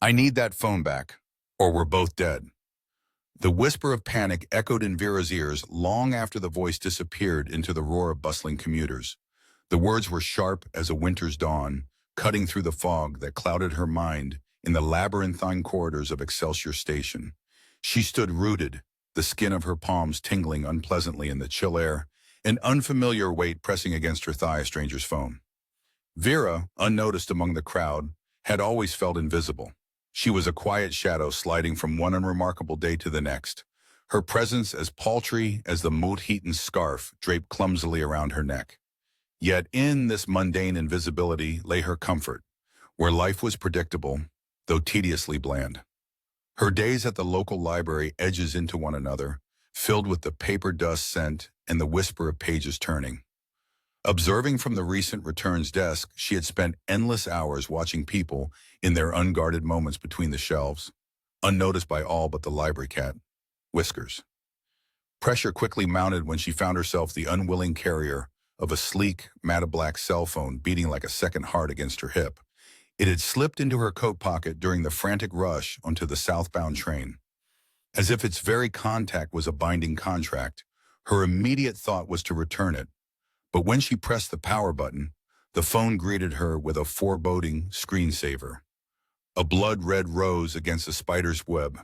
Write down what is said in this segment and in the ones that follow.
I need that phone back, or we're both dead. The whisper of panic echoed in Vera's ears long after the voice disappeared into the roar of bustling commuters. The words were sharp as a winter's dawn, cutting through the fog that clouded her mind in the labyrinthine corridors of Excelsior Station. She stood rooted, the skin of her palms tingling unpleasantly in the chill air, an unfamiliar weight pressing against her thigh, a stranger's phone. Vera, unnoticed among the crowd, had always felt invisible. She was a quiet shadow sliding from one unremarkable day to the next, her presence as paltry as the moth-eaten scarf draped clumsily around her neck. Yet in this mundane invisibility lay her comfort, where life was predictable, though tediously bland. Her days at the local library edges into one another, filled with the paper dust scent and the whisper of pages turning. Observing from the recent returns desk, she had spent endless hours watching people in their unguarded moments between the shelves, unnoticed by all but the library cat, Whiskers. Pressure quickly mounted when she found herself the unwilling carrier of a sleek, matte black cell phone beating like a second heart against her hip. It had slipped into her coat pocket during the frantic rush onto the southbound train. As if its very contact was a binding contract, her immediate thought was to return it. But when she pressed the power button, the phone greeted her with a foreboding screensaver. A blood-red rose against a spider's web,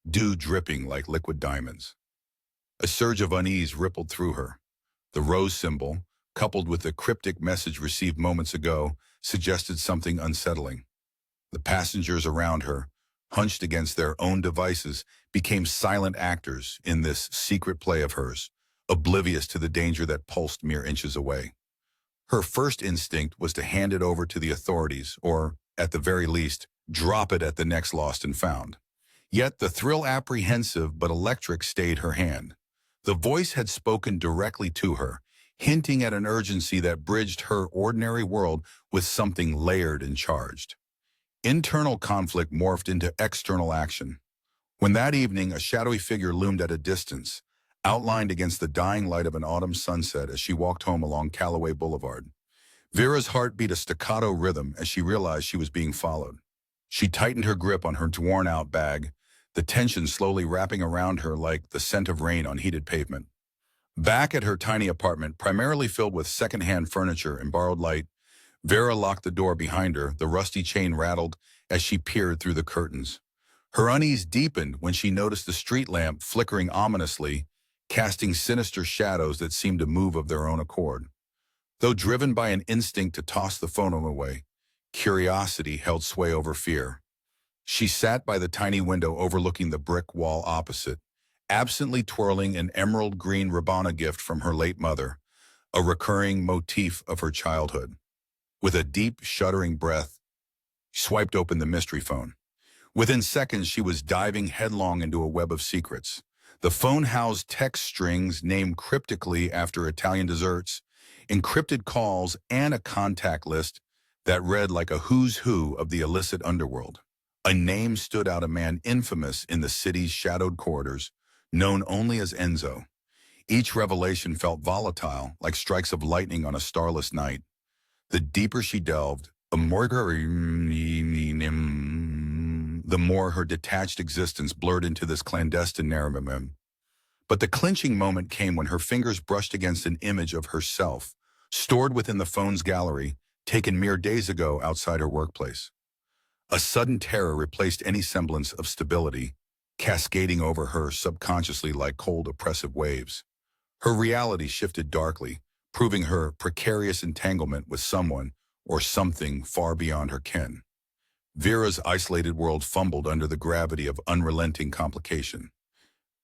dew dripping like liquid diamonds. A surge of unease rippled through her. The rose symbol, coupled with the cryptic message received moments ago, suggested something unsettling. The passengers around her, hunched against their own devices, became silent actors in this secret play of hers, oblivious to the danger that pulsed mere inches away. Her first instinct was to hand it over to the authorities, or, at the very least, drop it at the next lost and found. Yet the thrill apprehensive but electric stayed her hand. The voice had spoken directly to her, hinting at an urgency that bridged her ordinary world with something layered and charged. Internal conflict morphed into external action. When that evening a shadowy figure loomed at a distance, outlined against the dying light of an autumn sunset as she walked home along Callaway Boulevard. Vera's heart beat a staccato rhythm as she realized she was being followed. She tightened her grip on her worn-out bag, the tension slowly wrapping around her like the scent of rain on heated pavement. Back at her tiny apartment, primarily filled with second-hand furniture and borrowed light, Vera locked the door behind her, the rusty chain rattled as she peered through the curtains. Her unease deepened when she noticed the street lamp flickering ominously, casting sinister shadows that seemed to move of their own accord. Though driven by an instinct to toss the phone away, curiosity held sway over fear. She sat by the tiny window overlooking the brick wall opposite, absently twirling an emerald green Rabana gift from her late mother, a recurring motif of her childhood. With a deep, shuddering breath, she swiped open the mystery phone. Within seconds, she was diving headlong into a web of secrets. The phone housed text strings named cryptically after Italian desserts, encrypted calls, and a contact list that read like a who's who of the illicit underworld. A name stood out, a man infamous in the city's shadowed corridors, known only as Enzo. Each revelation felt volatile, like strikes of lightning on a starless night. The deeper she delved, the more her detached existence blurred into this clandestine narrative. But the clinching moment came when her fingers brushed against an image of herself, stored within the phone's gallery, taken mere days ago outside her workplace. A sudden terror replaced any semblance of stability, cascading over her subconsciously like cold, oppressive waves. Her reality shifted darkly, proving her precarious entanglement with someone or something far beyond her ken. Vera's isolated world fumbled under the gravity of unrelenting complication.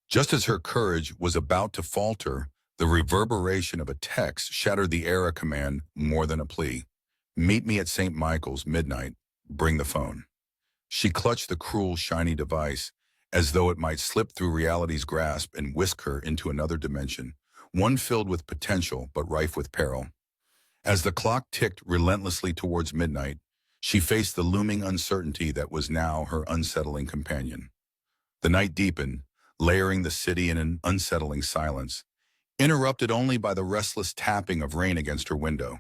Just as her courage was about to falter, the reverberation of a text shattered the era command more than a plea. Meet me at St. Michael's, midnight. Bring the phone. She clutched the cruel, shiny device, as though it might slip through reality's grasp and whisk her into another dimension, one filled with potential but rife with peril. As the clock ticked relentlessly towards midnight, she faced the looming uncertainty that was now her unsettling companion. The night deepened, layering the city in an unsettling silence, interrupted only by the restless tapping of rain against her window.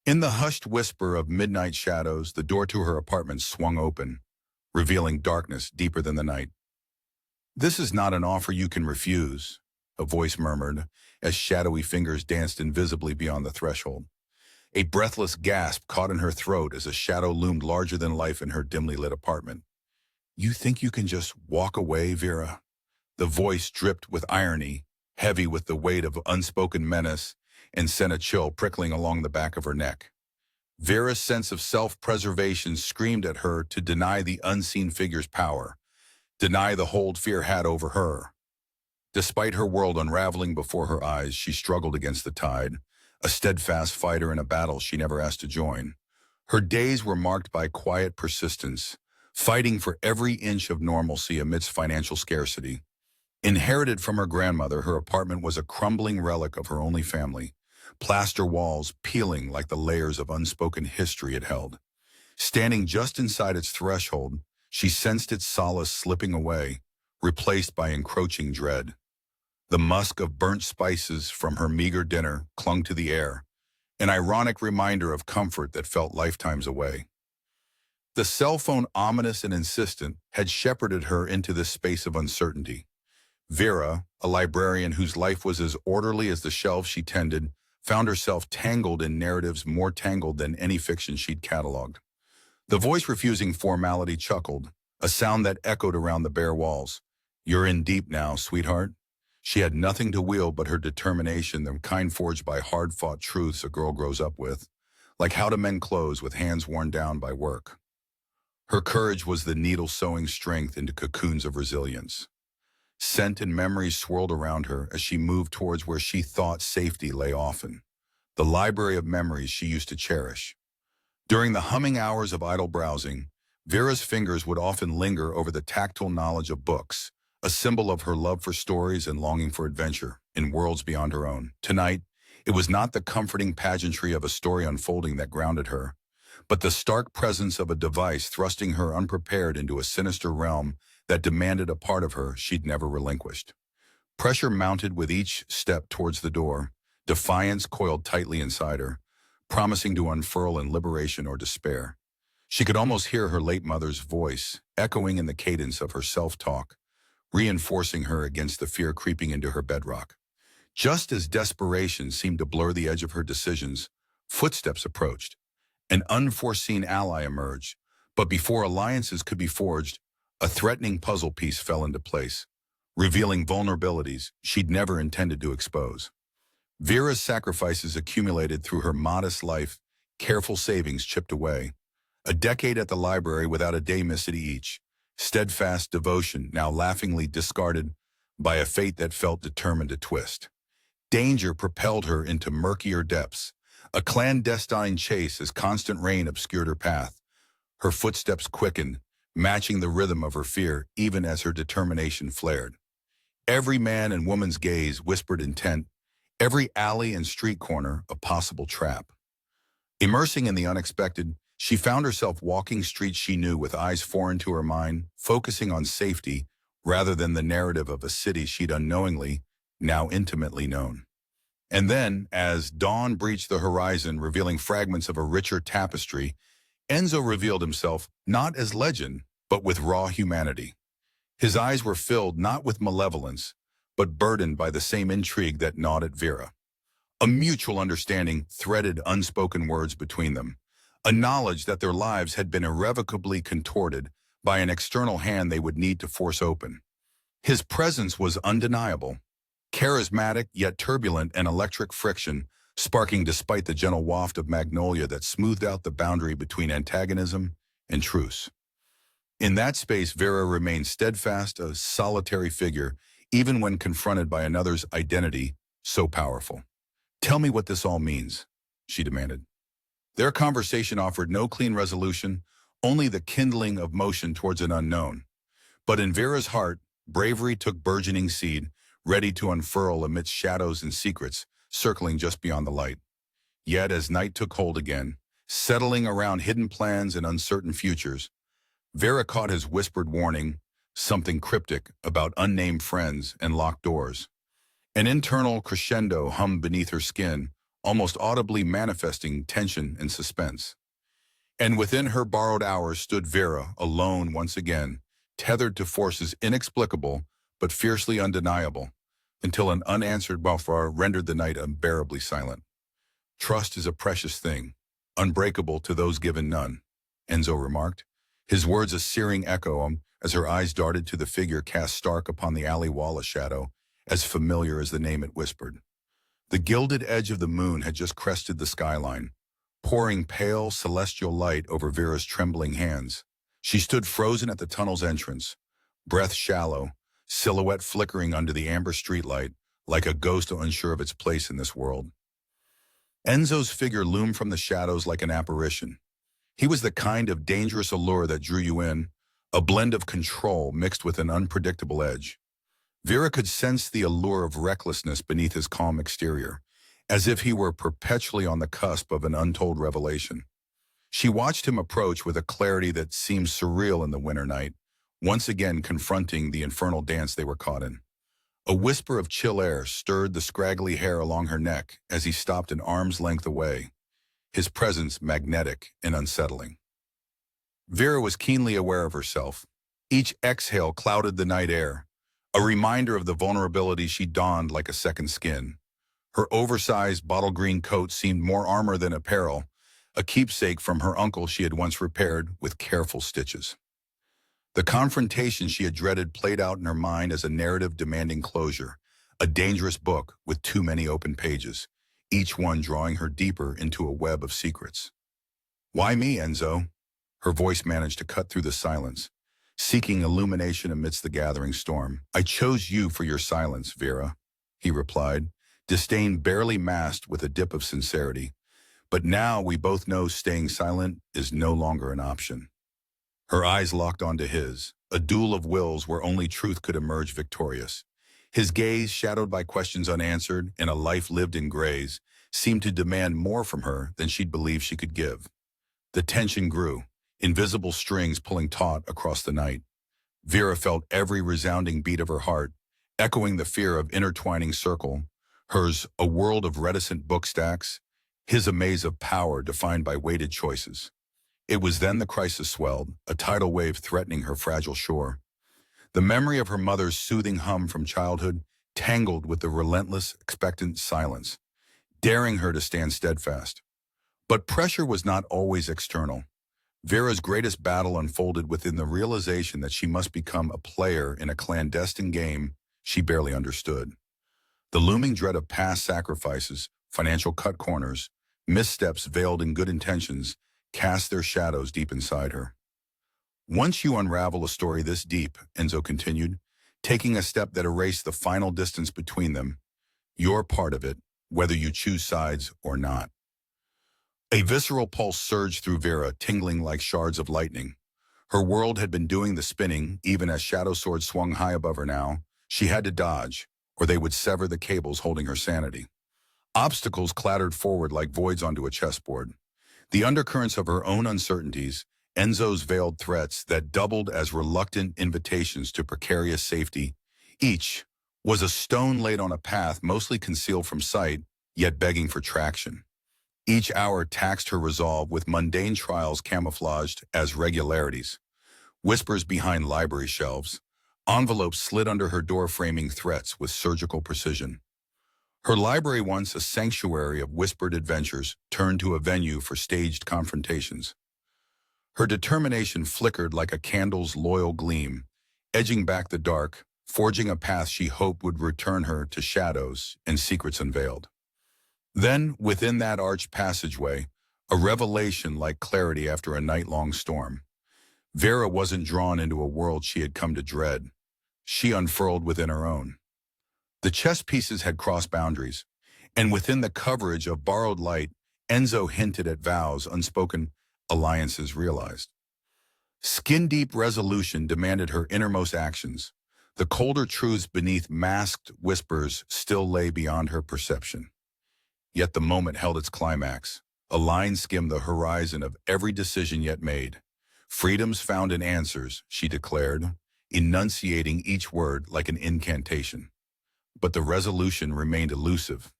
In the hushed whisper of midnight shadows, the door to her apartment swung open, revealing darkness deeper than the night. "This is not an offer you can refuse," a voice murmured, as shadowy fingers danced invisibly beyond the threshold. A breathless gasp caught in her throat as a shadow loomed larger than life in her dimly lit apartment. "You think you can just walk away, Vera?" The voice dripped with irony, heavy with the weight of unspoken menace, and sent a chill prickling along the back of her neck. Vera's sense of self-preservation screamed at her to deny the unseen figure's power, deny the hold fear had over her. Despite her world unraveling before her eyes, she struggled against the tide, a steadfast fighter in a battle she never asked to join. Her days were marked by quiet persistence, fighting for every inch of normalcy amidst financial scarcity. Inherited from her grandmother, her apartment was a crumbling relic of her only family, plaster walls peeling like the layers of unspoken history it held. Standing just inside its threshold, she sensed its solace slipping away, replaced by encroaching dread. The musk of burnt spices from her meager dinner clung to the air, an ironic reminder of comfort that felt lifetimes away. The cell phone, ominous and insistent, had shepherded her into this space of uncertainty. Vera, a librarian whose life was as orderly as the shelves she tended, found herself tangled in narratives more tangled than any fiction she'd cataloged. The voice refusing formality chuckled, a sound that echoed around the bare walls. "You're in deep now, sweetheart." She had nothing to wield but her determination, the kind forged by hard-fought truths a girl grows up with, like how to mend clothes with hands worn down by work. Her courage was the needle sewing strength into cocoons of resilience. Scent and memories swirled around her as she moved towards where she thought safety lay often, the library of memories she used to cherish. During the humming hours of idle browsing, Vera's fingers would often linger over the tactile knowledge of books, a symbol of her love for stories and longing for adventure in worlds beyond her own. Tonight, it was not the comforting pageantry of a story unfolding that grounded her, but the stark presence of a device thrusting her unprepared into a sinister realm that demanded a part of her she'd never relinquished. Pressure mounted with each step towards the door. Defiance coiled tightly inside her, promising to unfurl in liberation or despair. She could almost hear her late mother's voice, echoing in the cadence of her self-talk, reinforcing her against the fear creeping into her bedrock. Just as desperation seemed to blur the edge of her decisions, footsteps approached. An unforeseen ally emerged, but before alliances could be forged, a threatening puzzle piece fell into place, revealing vulnerabilities she'd never intended to expose. Vera's sacrifices accumulated through her modest life, careful savings chipped away. A decade at the library without a day missed at each. Steadfast devotion now laughingly discarded by a fate that felt determined to twist. Danger propelled her into murkier depths, a clandestine chase as constant rain obscured her path. Her footsteps quickened, matching the rhythm of her fear even as her determination flared. Every man and woman's gaze whispered intent, every alley and street corner a possible trap. Immersing in the unexpected, she found herself walking streets she knew with eyes foreign to her mind, focusing on safety rather than the narrative of a city she'd unknowingly, now intimately known. And then, as dawn breached the horizon, revealing fragments of a richer tapestry, Enzo revealed himself not as legend, but with raw humanity. His eyes were filled not with malevolence, but burdened by the same intrigue that gnawed at Vera. A mutual understanding threaded unspoken words between them, a knowledge that their lives had been irrevocably contorted by an external hand they would need to force open. His presence was undeniable, charismatic yet turbulent, and electric friction, sparking despite the gentle waft of magnolia that smoothed out the boundary between antagonism and truce. In that space, Vera remained steadfast, a solitary figure, even when confronted by another's identity so powerful. "Tell me what this all means," she demanded. Their conversation offered no clean resolution, only the kindling of motion towards an unknown. But in Vera's heart, bravery took burgeoning seed, ready to unfurl amidst shadows and secrets, circling just beyond the light. Yet as night took hold again, settling around hidden plans and uncertain futures, Vera caught his whispered warning, something cryptic about unnamed friends and locked doors. An internal crescendo hummed beneath her skin, almost audibly manifesting tension and suspense. And within her borrowed hours stood Vera, alone once again, tethered to forces inexplicable but fiercely undeniable, until an unanswered Mafia rendered the night unbearably silent. Trust is a precious thing, unbreakable to those given none, Enzo remarked, his words a searing echo as her eyes darted to the figure cast stark upon the alley wall, a shadow as familiar as the name it whispered. The gilded edge of the moon had just crested the skyline, pouring pale, celestial light over Vera's trembling hands. She stood frozen at the tunnel's entrance, breath shallow, silhouette flickering under the amber streetlight, like a ghost unsure of its place in this world. Enzo's figure loomed from the shadows like an apparition. He was the kind of dangerous allure that drew you in, a blend of control mixed with an unpredictable edge. Vera could sense the allure of recklessness beneath his calm exterior, as if he were perpetually on the cusp of an untold revelation. She watched him approach with a clarity that seemed surreal in the winter night, once again confronting the infernal dance they were caught in. A whisper of chill air stirred the scraggly hair along her neck as he stopped an arm's length away, his presence magnetic and unsettling. Vera was keenly aware of herself. Each exhale clouded the night air, a reminder of the vulnerability she donned like a second skin. Her oversized bottle green coat seemed more armor than apparel, a keepsake from her uncle she had once repaired with careful stitches. The confrontation she had dreaded played out in her mind as a narrative demanding closure, a dangerous book with too many open pages, each one drawing her deeper into a web of secrets. "Why me, Enzo?" Her voice managed to cut through the silence, seeking illumination amidst the gathering storm. "I chose you for your silence, Vera," he replied, disdain barely masked with a dip of sincerity. "But now we both know staying silent is no longer an option." Her eyes locked onto his, a duel of wills where only truth could emerge victorious. His gaze, shadowed by questions unanswered and a life lived in grays, seemed to demand more from her than she'd believed she could give. The tension grew, invisible strings pulling taut across the night. Vera felt every resounding beat of her heart, echoing the fear of intertwining circle, hers a world of reticent book stacks, his a maze of power defined by weighted choices. It was then the crisis swelled, a tidal wave threatening her fragile shore. The memory of her mother's soothing hum from childhood tangled with the relentless, expectant silence, daring her to stand steadfast. But pressure was not always external. Vera's greatest battle unfolded within the realization that she must become a player in a clandestine game she barely understood. The looming dread of past sacrifices, financial cut corners, missteps veiled in good intentions, cast their shadows deep inside her. "Once you unravel a story this deep," Enzo continued, taking a step that erased the final distance between them, "you're part of it, whether you choose sides or not." A visceral pulse surged through Vera, tingling like shards of lightning. Her world had been doing the spinning, even as shadow swords swung high above her now. She had to dodge, or they would sever the cables holding her sanity. Obstacles clattered forward like voids onto a chessboard. The undercurrents of her own uncertainties, Enzo's veiled threats that doubled as reluctant invitations to precarious safety, each was a stone laid on a path mostly concealed from sight, yet begging for traction. Each hour taxed her resolve with mundane trials camouflaged as regularities. Whispers behind library shelves, envelopes slid under her door framing threats with surgical precision. Her library, once a sanctuary of whispered adventures, turned to a venue for staged confrontations. Her determination flickered like a candle's loyal gleam, edging back the dark, forging a path she hoped would return her to shadows and secrets unveiled. Then, within that arched passageway, a revelation like clarity after a night-long storm. Vera wasn't drawn into a world she had come to dread. She unfurled within her own. The chess pieces had crossed boundaries, and within the coverage of borrowed light, Enzo hinted at vows unspoken, alliances realized. Skin-deep resolution demanded her innermost actions. The colder truths beneath masked whispers still lay beyond her perception. Yet the moment held its climax. A line skimmed the horizon of every decision yet made. "Freedom's found in answers," she declared, enunciating each word like an incantation. But the resolution remained elusive,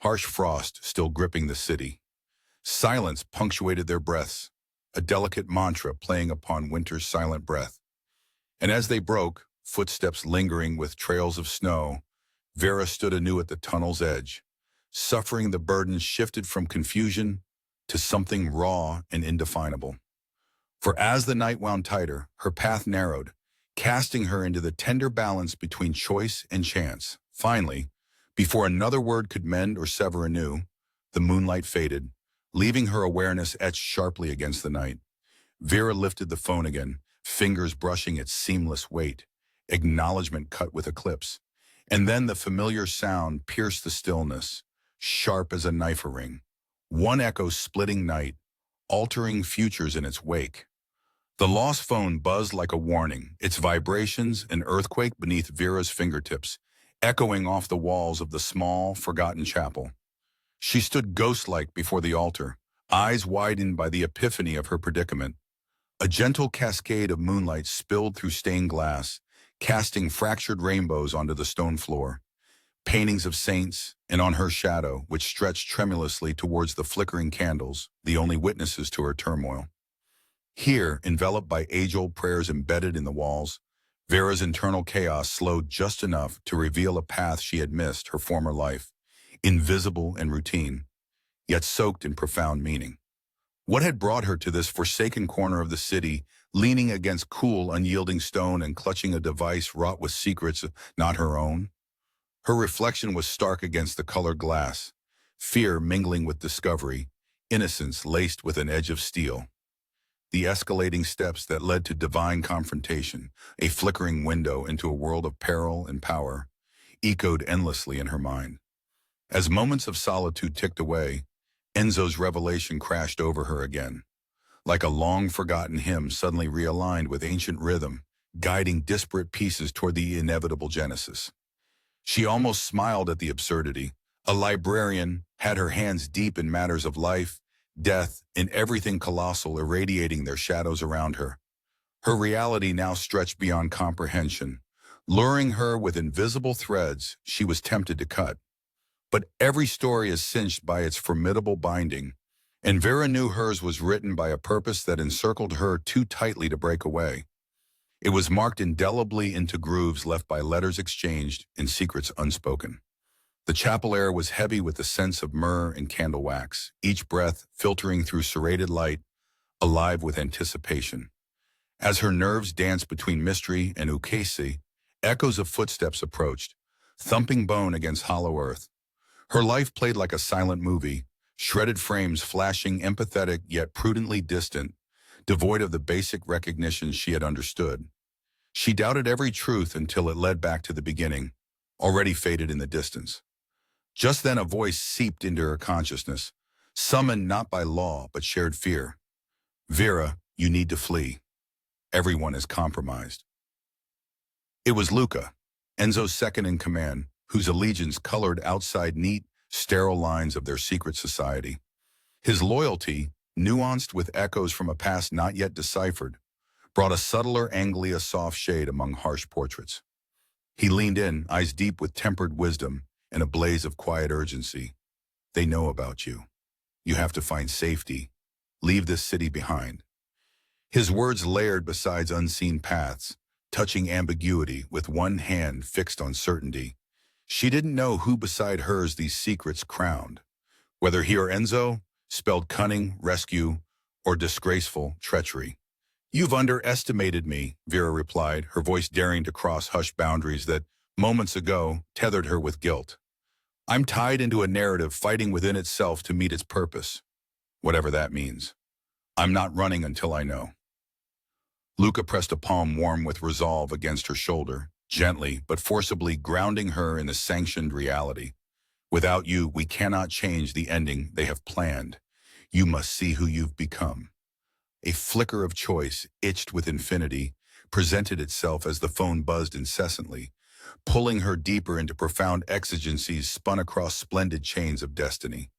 harsh frost still gripping the city. Silence punctuated their breaths, a delicate mantra playing upon winter's silent breath. And as they broke, footsteps lingering with trails of snow, Vera stood anew at the tunnel's edge, suffering the burden shifted from confusion to something raw and indefinable. For as the night wound tighter, her path narrowed, casting her into the tender balance between choice and chance. Finally, before another word could mend or sever anew, the moonlight faded, leaving her awareness etched sharply against the night. Vera lifted the phone again, fingers brushing its seamless weight, acknowledgement cut with eclipse. And then the familiar sound pierced the stillness, sharp as a knife ring. One echo splitting night, altering futures in its wake. The lost phone buzzed like a warning, its vibrations an earthquake beneath Vera's fingertips, echoing off the walls of the small, forgotten chapel. She stood ghost-like before the altar, eyes widened by the epiphany of her predicament. A gentle cascade of moonlight spilled through stained glass, casting fractured rainbows onto the stone floor. Paintings of saints, and on her shadow, which stretched tremulously towards the flickering candles, the only witnesses to her turmoil. Here, enveloped by age-old prayers embedded in the walls, Vera's internal chaos slowed just enough to reveal a path she had missed her former life, invisible and routine, yet soaked in profound meaning. What had brought her to this forsaken corner of the city, leaning against cool, unyielding stone and clutching a device wrought with secrets not her own? Her reflection was stark against the colored glass, fear mingling with discovery, innocence laced with an edge of steel. The escalating steps that led to divine confrontation, a flickering window into a world of peril and power, echoed endlessly in her mind. As moments of solitude ticked away, Enzo's revelation crashed over her again, like a long-forgotten hymn suddenly realigned with ancient rhythm, guiding disparate pieces toward the inevitable genesis. She almost smiled at the absurdity. A librarian had her hands deep in matters of life, death, and everything colossal irradiating their shadows around her. Her reality now stretched beyond comprehension, luring her with invisible threads she was tempted to cut. But every story is cinched by its formidable binding, and Vera knew hers was written by a purpose that encircled her too tightly to break away. It was marked indelibly into grooves left by letters exchanged and secrets unspoken. The chapel air was heavy with the scents of myrrh and candle wax, each breath filtering through serrated light, alive with anticipation. As her nerves danced between mystery and ukase, echoes of footsteps approached, thumping bone against hollow earth. Her life played like a silent movie, shredded frames flashing empathetic yet prudently distant, devoid of the basic recognition she had understood. She doubted every truth until it led back to the beginning, already faded in the distance. Just then a voice seeped into her consciousness, summoned not by law but shared fear. Vera, you need to flee. Everyone is compromised. It was Luca, Enzo's second in command, whose allegiance colored outside neat, sterile lines of their secret society. His loyalty, nuanced with echoes from a past not yet deciphered, brought a subtler Anglia soft shade among harsh portraits. He leaned in, eyes deep with tempered wisdom and a blaze of quiet urgency. They know about you. You have to find safety. Leave this city behind. His words layered beside unseen paths, touching ambiguity with one hand fixed on certainty. She didn't know who beside hers these secrets crowned. Whether he or Enzo spelled cunning, rescue, or disgraceful treachery. You've underestimated me, Vera replied, her voice daring to cross hushed boundaries that, moments ago, tethered her with guilt. I'm tied into a narrative fighting within itself to meet its purpose, whatever that means. I'm not running until I know. Luca pressed a palm warm with resolve against her shoulder, gently but forcibly grounding her in the sanctioned reality. Without you, we cannot change the ending they have planned. You must see who you've become. A flicker of choice, itched with infinity, presented itself as the phone buzzed incessantly, pulling her deeper into profound exigencies spun across splendid chains of destiny.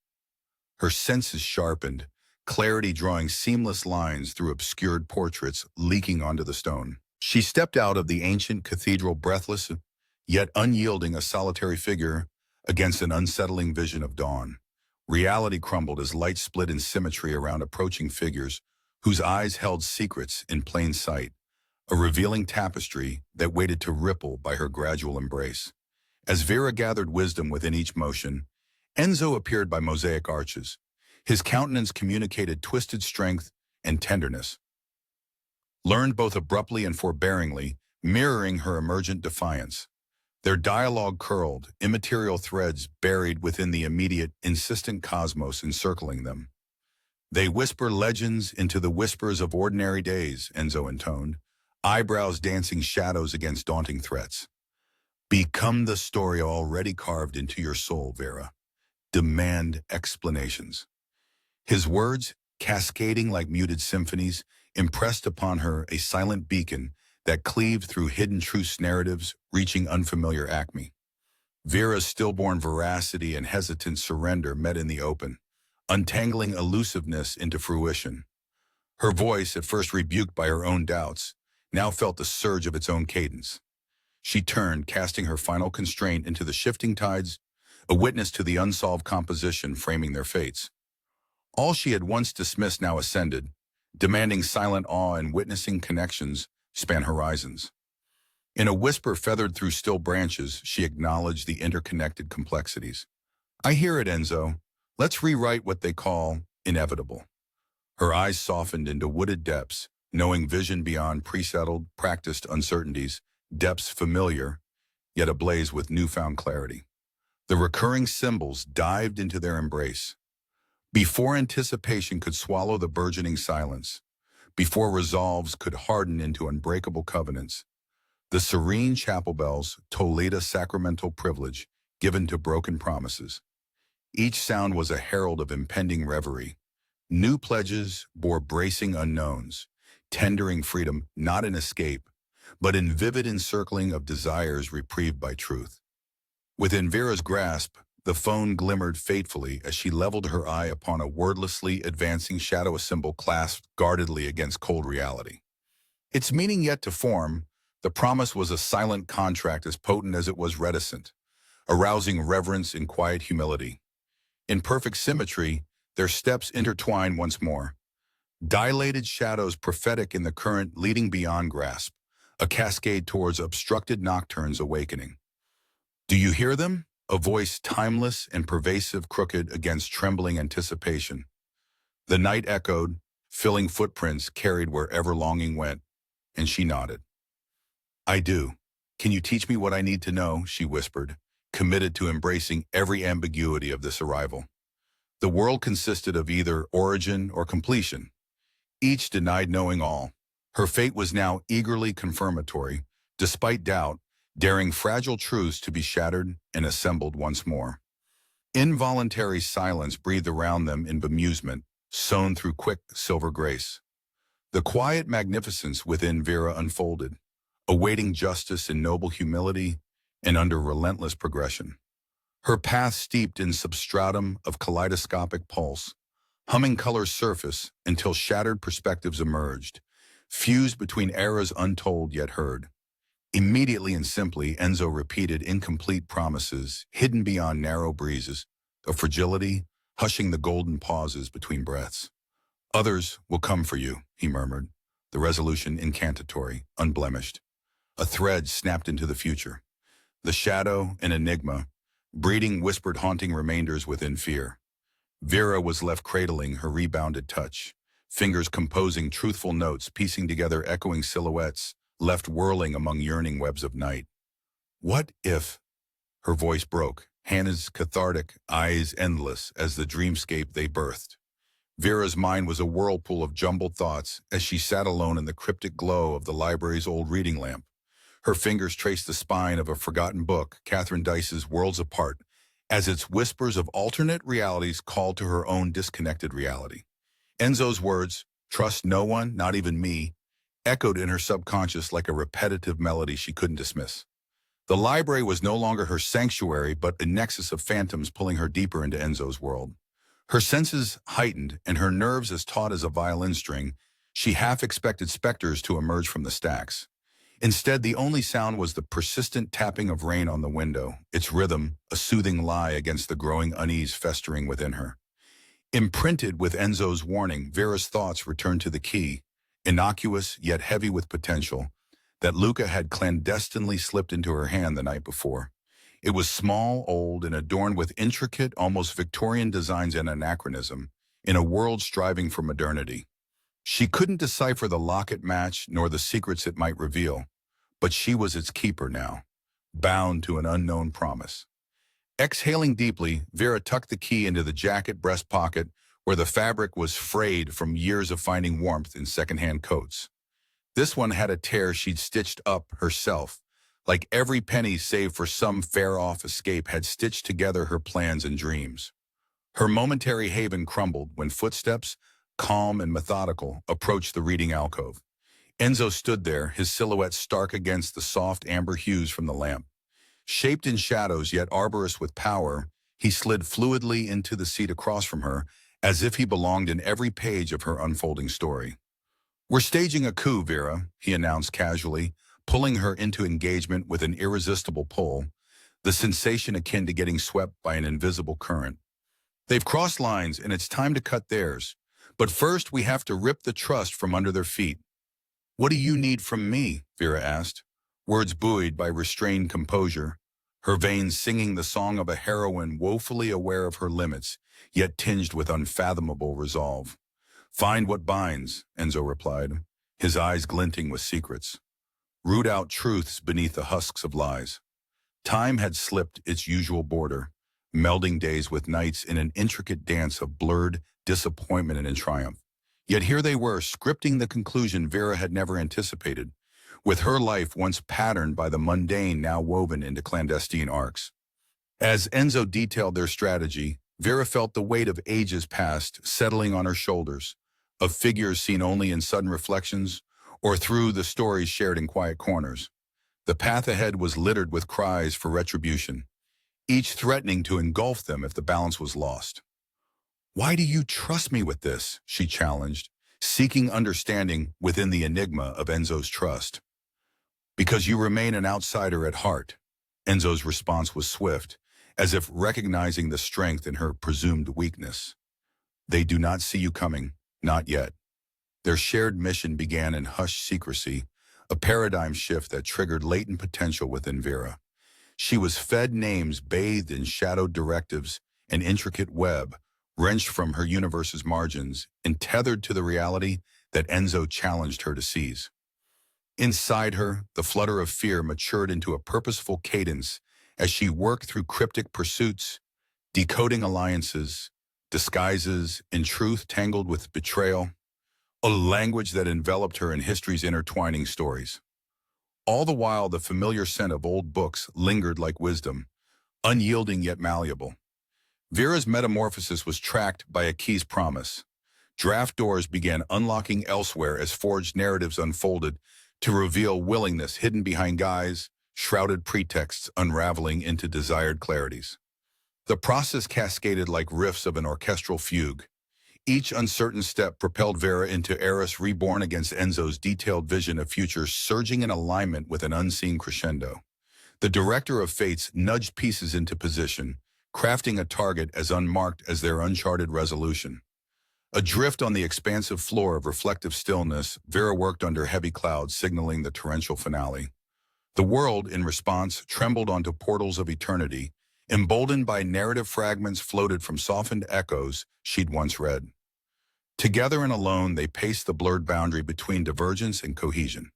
Her senses sharpened, clarity drawing seamless lines through obscured portraits leaking onto the stone. She stepped out of the ancient cathedral breathless, yet unyielding, a solitary figure against an unsettling vision of dawn. Reality crumbled as light split in symmetry around approaching figures whose eyes held secrets in plain sight, a revealing tapestry that waited to ripple by her gradual embrace. As Vera gathered wisdom within each motion, Enzo appeared by mosaic arches. His countenance communicated twisted strength and tenderness, learned both abruptly and forbearingly, mirroring her emergent defiance. Their dialogue curled, immaterial threads buried within the immediate, insistent cosmos encircling them. They whisper legends into the whispers of ordinary days, Enzo intoned, eyebrows dancing shadows against daunting threats. Become the story already carved into your soul, Vera. Demand explanations. His words, cascading like muted symphonies, impressed upon her a silent beacon that cleaved through hidden truths narratives, reaching unfamiliar acme. Vera's stillborn veracity and hesitant surrender met in the open, untangling elusiveness into fruition. Her voice, at first rebuked by her own doubts, now felt the surge of its own cadence. She turned, casting her final constraint into the shifting tides, a witness to the unsolved composition framing their fates. All she had once dismissed now ascended, demanding silent awe and witnessing connections span horizons. In a whisper feathered through still branches, she acknowledged the interconnected complexities. I hear it, Enzo. Let's rewrite what they call inevitable. Her eyes softened into wooded depths, knowing vision beyond pre-settled, practiced uncertainties, depths familiar, yet ablaze with newfound clarity. The recurring symbols dived into their embrace. Before anticipation could swallow the burgeoning silence, before resolves could harden into unbreakable covenants, the serene chapel bells tolled a sacramental privilege given to broken promises. Each sound was a herald of impending reverie. New pledges bore bracing unknowns, tendering freedom not in escape, but in vivid encircling of desires reprieved by truth. Within Vera's grasp, the phone glimmered fatefully as she leveled her eye upon a wordlessly advancing shadow symbol clasped guardedly against cold reality. Its meaning yet to form, the promise was a silent contract as potent as it was reticent, arousing reverence in quiet humility. In perfect symmetry, their steps intertwined once more. Dilated shadows prophetic in the current leading beyond grasp, a cascade towards obstructed nocturnes awakening. Do you hear them? A voice timeless and pervasive crooked against trembling anticipation. The night echoed, filling footprints carried wherever longing went, and she nodded. I do. Can you teach me what I need to know? She whispered, committed to embracing every ambiguity of this arrival. The world consisted of either origin or completion. Each denied knowing all. Her fate was now eagerly confirmatory, despite doubt, daring fragile truths to be shattered and assembled once more. Involuntary silence breathed around them in bemusement, sown through quick silver grace. The quiet magnificence within Vera unfolded, awaiting justice in noble humility and under relentless progression. Her path steeped in substratum of kaleidoscopic pulse, humming colors surface until shattered perspectives emerged, fused between eras untold yet heard. Immediately and simply, Enzo repeated incomplete promises hidden beyond narrow breezes of fragility, hushing the golden pauses between breaths. Others will come for you, he murmured, the resolution incantatory, unblemished. A thread snapped into the future. The shadow, an enigma, breeding whispered haunting remainders within fear. Vera was left cradling her rebounded touch, fingers composing truthful notes, piecing together echoing silhouettes, left whirling among yearning webs of night. What if? Her voice broke, Hannah's cathartic, eyes endless as the dreamscape they birthed. Vera's mind was a whirlpool of jumbled thoughts as she sat alone in the cryptic glow of the library's old reading lamp. Her fingers traced the spine of a forgotten book, Catherine Dice's Worlds Apart, as its whispers of alternate realities called to her own disconnected reality. Enzo's words, "Trust no one, not even me," echoed in her subconscious like a repetitive melody she couldn't dismiss. The library was no longer her sanctuary, but a nexus of phantoms pulling her deeper into Enzo's world. Her senses heightened and her nerves as taut as a violin string, she half expected specters to emerge from the stacks. Instead, the only sound was the persistent tapping of rain on the window, its rhythm a soothing lie against the growing unease festering within her. Imprinted with Enzo's warning, Vera's thoughts returned to the key, innocuous yet heavy with potential, that Luca had clandestinely slipped into her hand the night before. It was small, old, and adorned with intricate, almost Victorian designs and anachronism, in a world striving for modernity. She couldn't decipher the locket match nor the secrets it might reveal, but she was its keeper now, bound to an unknown promise. Exhaling deeply, Vera tucked the key into the jacket breast pocket where the fabric was frayed from years of finding warmth in secondhand coats. This one had a tear she'd stitched up herself, like every penny saved for some fair-off escape had stitched together her plans and dreams. Her momentary haven crumbled when footsteps, calm and methodical, approached the reading alcove. Enzo stood there, his silhouette stark against the soft amber hues from the lamp. Shaped in shadows yet arborous with power, he slid fluidly into the seat across from her, as if he belonged in every page of her unfolding story. "We're staging a coup, Vera," he announced casually, pulling her into engagement with an irresistible pull, the sensation akin to getting swept by an invisible current. "They've crossed lines, and it's time to cut theirs. But first, we have to rip the trust from under their feet." "What do you need from me?" Vera asked, words buoyed by restrained composure, her veins singing the song of a heroine woefully aware of her limits, yet tinged with unfathomable resolve. "Find what binds," Enzo replied, his eyes glinting with secrets. "Root out truths beneath the husks of lies." Time had slipped its usual border, melding days with nights in an intricate dance of blurred disappointment and triumph. Yet here they were, scripting the conclusion Vera had never anticipated, with her life once patterned by the mundane now woven into clandestine arcs. As Enzo detailed their strategy, Vera felt the weight of ages past settling on her shoulders, of figures seen only in sudden reflections or through the stories shared in quiet corners. The path ahead was littered with cries for retribution, each threatening to engulf them if the balance was lost. "Why do you trust me with this?" she challenged, seeking understanding within the enigma of Enzo's trust. "Because you remain an outsider at heart." Enzo's response was swift, as if recognizing the strength in her presumed weakness. "They do not see you coming, not yet." Their shared mission began in hushed secrecy, a paradigm shift that triggered latent potential within Vera. She was fed names bathed in shadowed directives, an intricate web, wrenched from her universe's margins and tethered to the reality that Enzo challenged her to seize. Inside her, the flutter of fear matured into a purposeful cadence as she worked through cryptic pursuits, decoding alliances, disguises, and truth tangled with betrayal, a language that enveloped her in history's intertwining stories. All the while, the familiar scent of old books lingered like wisdom, unyielding yet malleable. Vera's metamorphosis was tracked by a key's promise. Draft doors began unlocking elsewhere as forged narratives unfolded to reveal willingness hidden behind guise, shrouded pretexts unraveling into desired clarities. The process cascaded like riffs of an orchestral fugue. Each uncertain step propelled Vera into eras reborn against Enzo's detailed vision of futures surging in alignment with an unseen crescendo. The director of fates nudged pieces into position, crafting a target as unmarked as their uncharted resolution. Adrift on the expansive floor of reflective stillness, Vera worked under heavy clouds signaling the torrential finale. The world, in response, trembled onto portals of eternity, emboldened by narrative fragments floated from softened echoes she'd once read. Together and alone, they paced the blurred boundary between divergence and cohesion.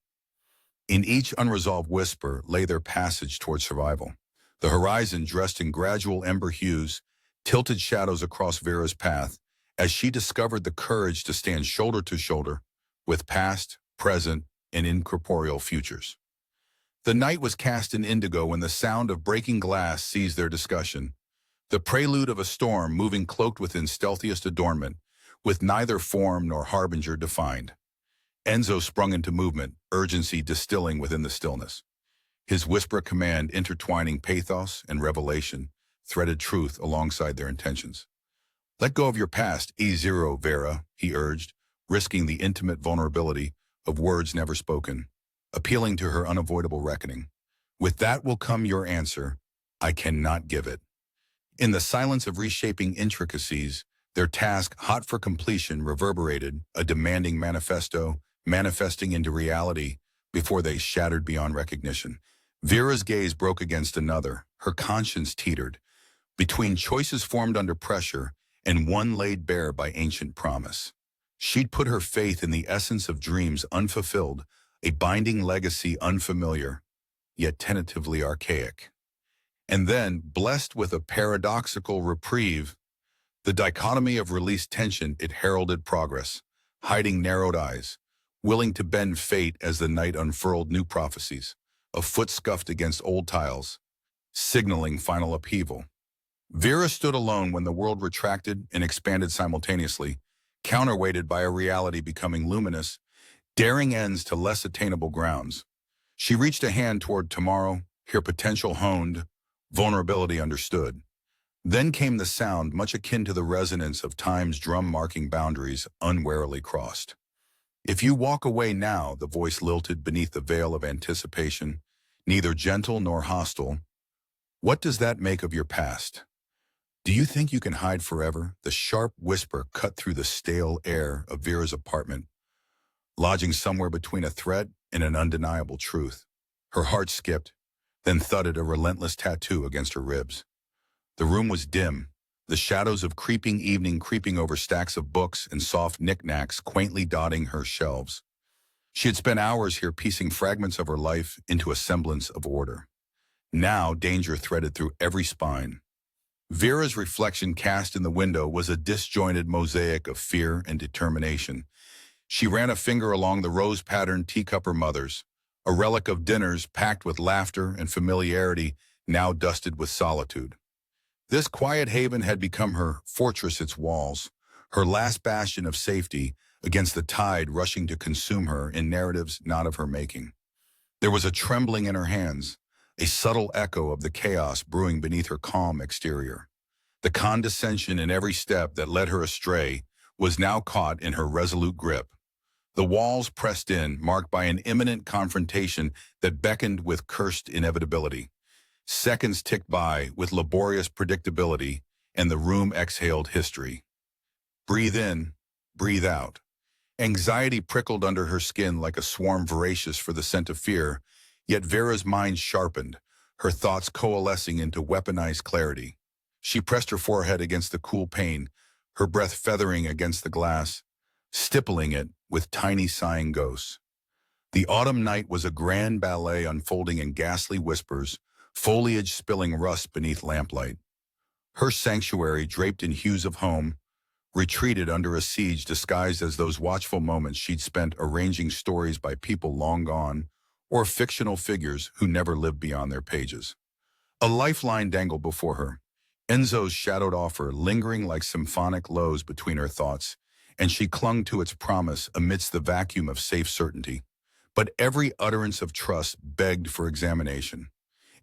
In each unresolved whisper lay their passage toward survival. The horizon, dressed in gradual ember hues, tilted shadows across Vera's path as she discovered the courage to stand shoulder to shoulder with past, present, and incorporeal futures. The night was cast in indigo when the sound of breaking glass seized their discussion, the prelude of a storm moving cloaked within stealthiest adornment, with neither form nor harbinger defined. Enzo sprung into movement, urgency distilling within the stillness. His whisper command intertwining pathos and revelation, threaded truth alongside their intentions. "Let go of your past, E0, Vera," he urged, risking the intimate vulnerability of words never spoken, appealing to her unavoidable reckoning. "With that will come your answer. I cannot give it." In the silence of reshaping intricacies, Their task, hot for completion, reverberated, a demanding manifesto, manifesting into reality before they shattered beyond recognition. Vera's gaze broke against another. Her conscience teetered between choices formed under pressure and one laid bare by ancient promise. She'd put her faith in the essence of dreams unfulfilled, a binding legacy unfamiliar, yet tentatively archaic. And then, blessed with a paradoxical reprieve, the dichotomy of released tension, it heralded progress, hiding narrowed eyes, willing to bend fate as the night unfurled new prophecies, a foot scuffed against old tiles, signaling final upheaval. Vera stood alone when the world retracted and expanded simultaneously, counterweighted by a reality becoming luminous, daring ends to less attainable grounds. She reached a hand toward tomorrow, her potential honed, vulnerability understood. Then came the sound, much akin to the resonance of time's drum marking boundaries unwarily crossed. If you walk away now, the voice lilted beneath the veil of anticipation, neither gentle nor hostile. What does that make of your past? Do you think you can hide forever? The sharp whisper cut through the stale air of Vera's apartment, lodging somewhere between a threat and an undeniable truth. Her heart skipped, then thudded, a relentless tattoo against her ribs. The room was dim, the shadows of creeping evening creeping over stacks of books and soft knickknacks quaintly dotting her shelves. She had spent hours here piecing fragments of her life into a semblance of order. Now danger threaded through every spine. Vera's reflection cast in the window was a disjointed mosaic of fear and determination. She ran a finger along the rose-patterned teacup her mother's, a relic of dinners packed with laughter and familiarity, now dusted with solitude. This quiet haven had become her fortress, its walls, her last bastion of safety against the tide rushing to consume her in narratives not of her making. There was a trembling in her hands, a subtle echo of the chaos brewing beneath her calm exterior. The condescension in every step that led her astray was now caught in her resolute grip. The walls pressed in, marked by an imminent confrontation that beckoned with cursed inevitability. Seconds ticked by with laborious predictability, and the room exhaled history. Breathe in, breathe out. Anxiety prickled under her skin like a swarm voracious for the scent of fear, yet Vera's mind sharpened, her thoughts coalescing into weaponized clarity. She pressed her forehead against the cool pane, her breath feathering against the glass, stippling it with tiny sighing ghosts. The autumn night was a grand ballet unfolding in ghastly whispers, foliage spilling rust beneath lamplight. Her sanctuary, draped in hues of home, retreated under a siege disguised as those watchful moments she'd spent arranging stories by people long gone, or fictional figures who never lived beyond their pages. A lifeline dangled before her, Enzo's shadowed offer lingering like symphonic lows between her thoughts, and she clung to its promise amidst the vacuum of safe certainty. But every utterance of trust begged for examination.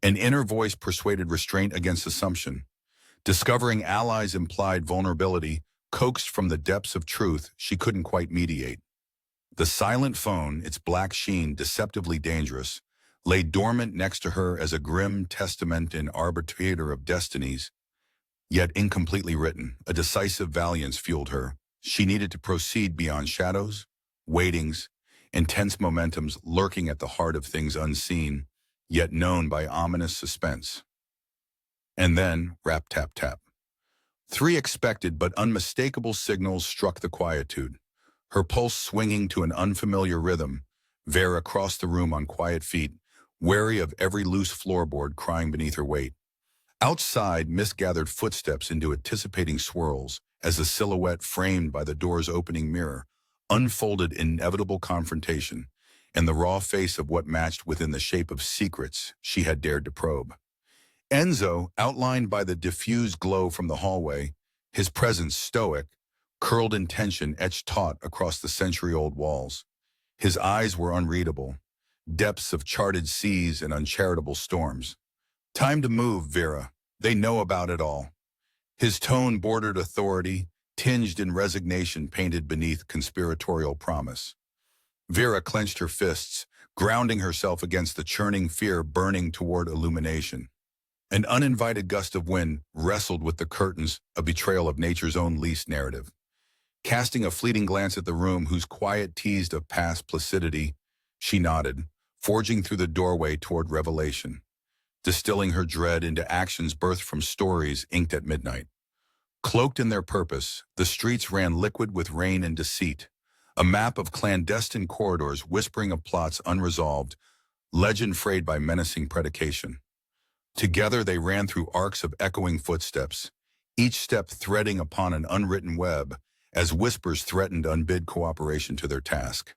An inner voice persuaded restraint against assumption. Discovering allies implied vulnerability, coaxed from the depths of truth she couldn't quite mediate. The silent phone, its black sheen deceptively dangerous, lay dormant next to her as a grim testament and arbitrator of destinies, yet incompletely written. A decisive valiance fueled her. She needed to proceed beyond shadows, waitings, intense momentums lurking at the heart of things unseen, yet known by ominous suspense. And then, rap, tap, tap. 3 expected but unmistakable signals struck the quietude. Her pulse swinging to an unfamiliar rhythm, Vera crossed the room on quiet feet, wary of every loose floorboard crying beneath her weight. Outside, mist gathered footsteps into anticipating swirls as the silhouette framed by the door's opening mirror unfolded inevitable confrontation and the raw face of what matched within the shape of secrets she had dared to probe. Enzo, outlined by the diffused glow from the hallway, his presence stoic, curled in tension etched taut across the century-old walls. His eyes were unreadable, depths of charted seas and uncharitable storms. Time to move, Vera. They know about it all. His tone bordered authority, tinged in resignation painted beneath conspiratorial promise. Vera clenched her fists, grounding herself against the churning fear burning toward illumination. An uninvited gust of wind wrestled with the curtains, a betrayal of nature's own least narrative. Casting a fleeting glance at the room whose quiet teased of past placidity, she nodded, forging through the doorway toward revelation, distilling her dread into actions birthed from stories inked at midnight. Cloaked in their purpose, the streets ran liquid with rain and deceit, a map of clandestine corridors whispering of plots unresolved, legend frayed by menacing predication. Together they ran through arcs of echoing footsteps, each step threading upon an unwritten web, as whispers threatened unbid cooperation to their task.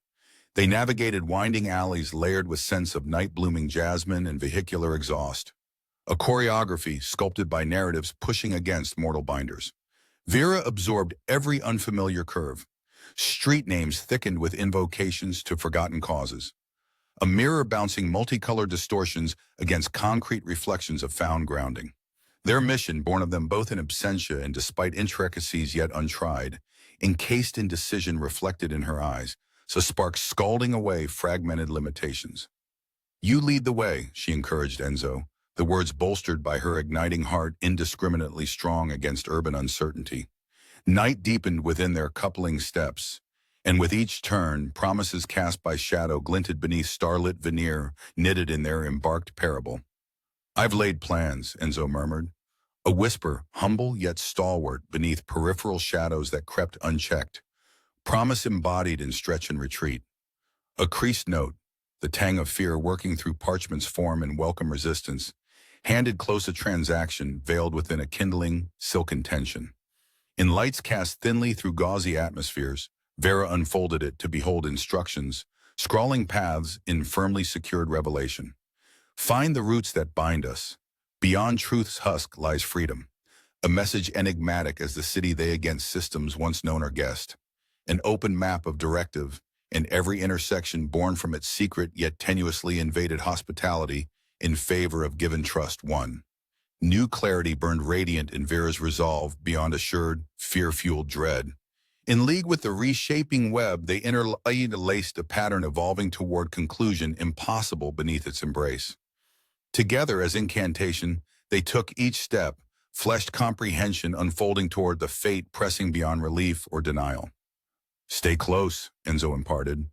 They navigated winding alleys layered with scents of night-blooming jasmine and vehicular exhaust, a choreography sculpted by narratives pushing against mortal binders. Vera absorbed every unfamiliar curve. Street names thickened with invocations to forgotten causes, a mirror bouncing multicolored distortions against concrete reflections of found grounding. Their mission, born of them both in absentia and despite intricacies yet untried, encased in decision reflected in her eyes, so sparks scalding away fragmented limitations. "You lead the way," she encouraged Enzo, the words bolstered by her igniting heart indiscriminately strong against urban uncertainty. Night deepened within their coupling steps, and with each turn, promises cast by shadow glinted beneath starlit veneer knitted in their embarked parable. "I've laid plans," Enzo murmured, a whisper, humble yet stalwart beneath peripheral shadows that crept unchecked, promise embodied in stretch and retreat. A creased note, the tang of fear working through parchment's form in welcome resistance, handed close a transaction veiled within a kindling, silken tension. In lights cast thinly through gauzy atmospheres, Vera unfolded it to behold instructions, scrawling paths in firmly secured revelation. "Find the roots that bind us. Beyond truth's husk lies freedom. A message enigmatic as the city they against systems once known or guessed. An open map of directive, and every intersection born from its secret yet tenuously invaded hospitality in favor of given trust won." New clarity burned radiant in Vera's resolve beyond assured, fear-fueled dread. In league with the reshaping web, they interlaced a pattern evolving toward conclusion impossible beneath its embrace. Together as incantation, they took each step, fleshed comprehension unfolding toward the fate pressing beyond relief or denial. "Stay close," Enzo imparted,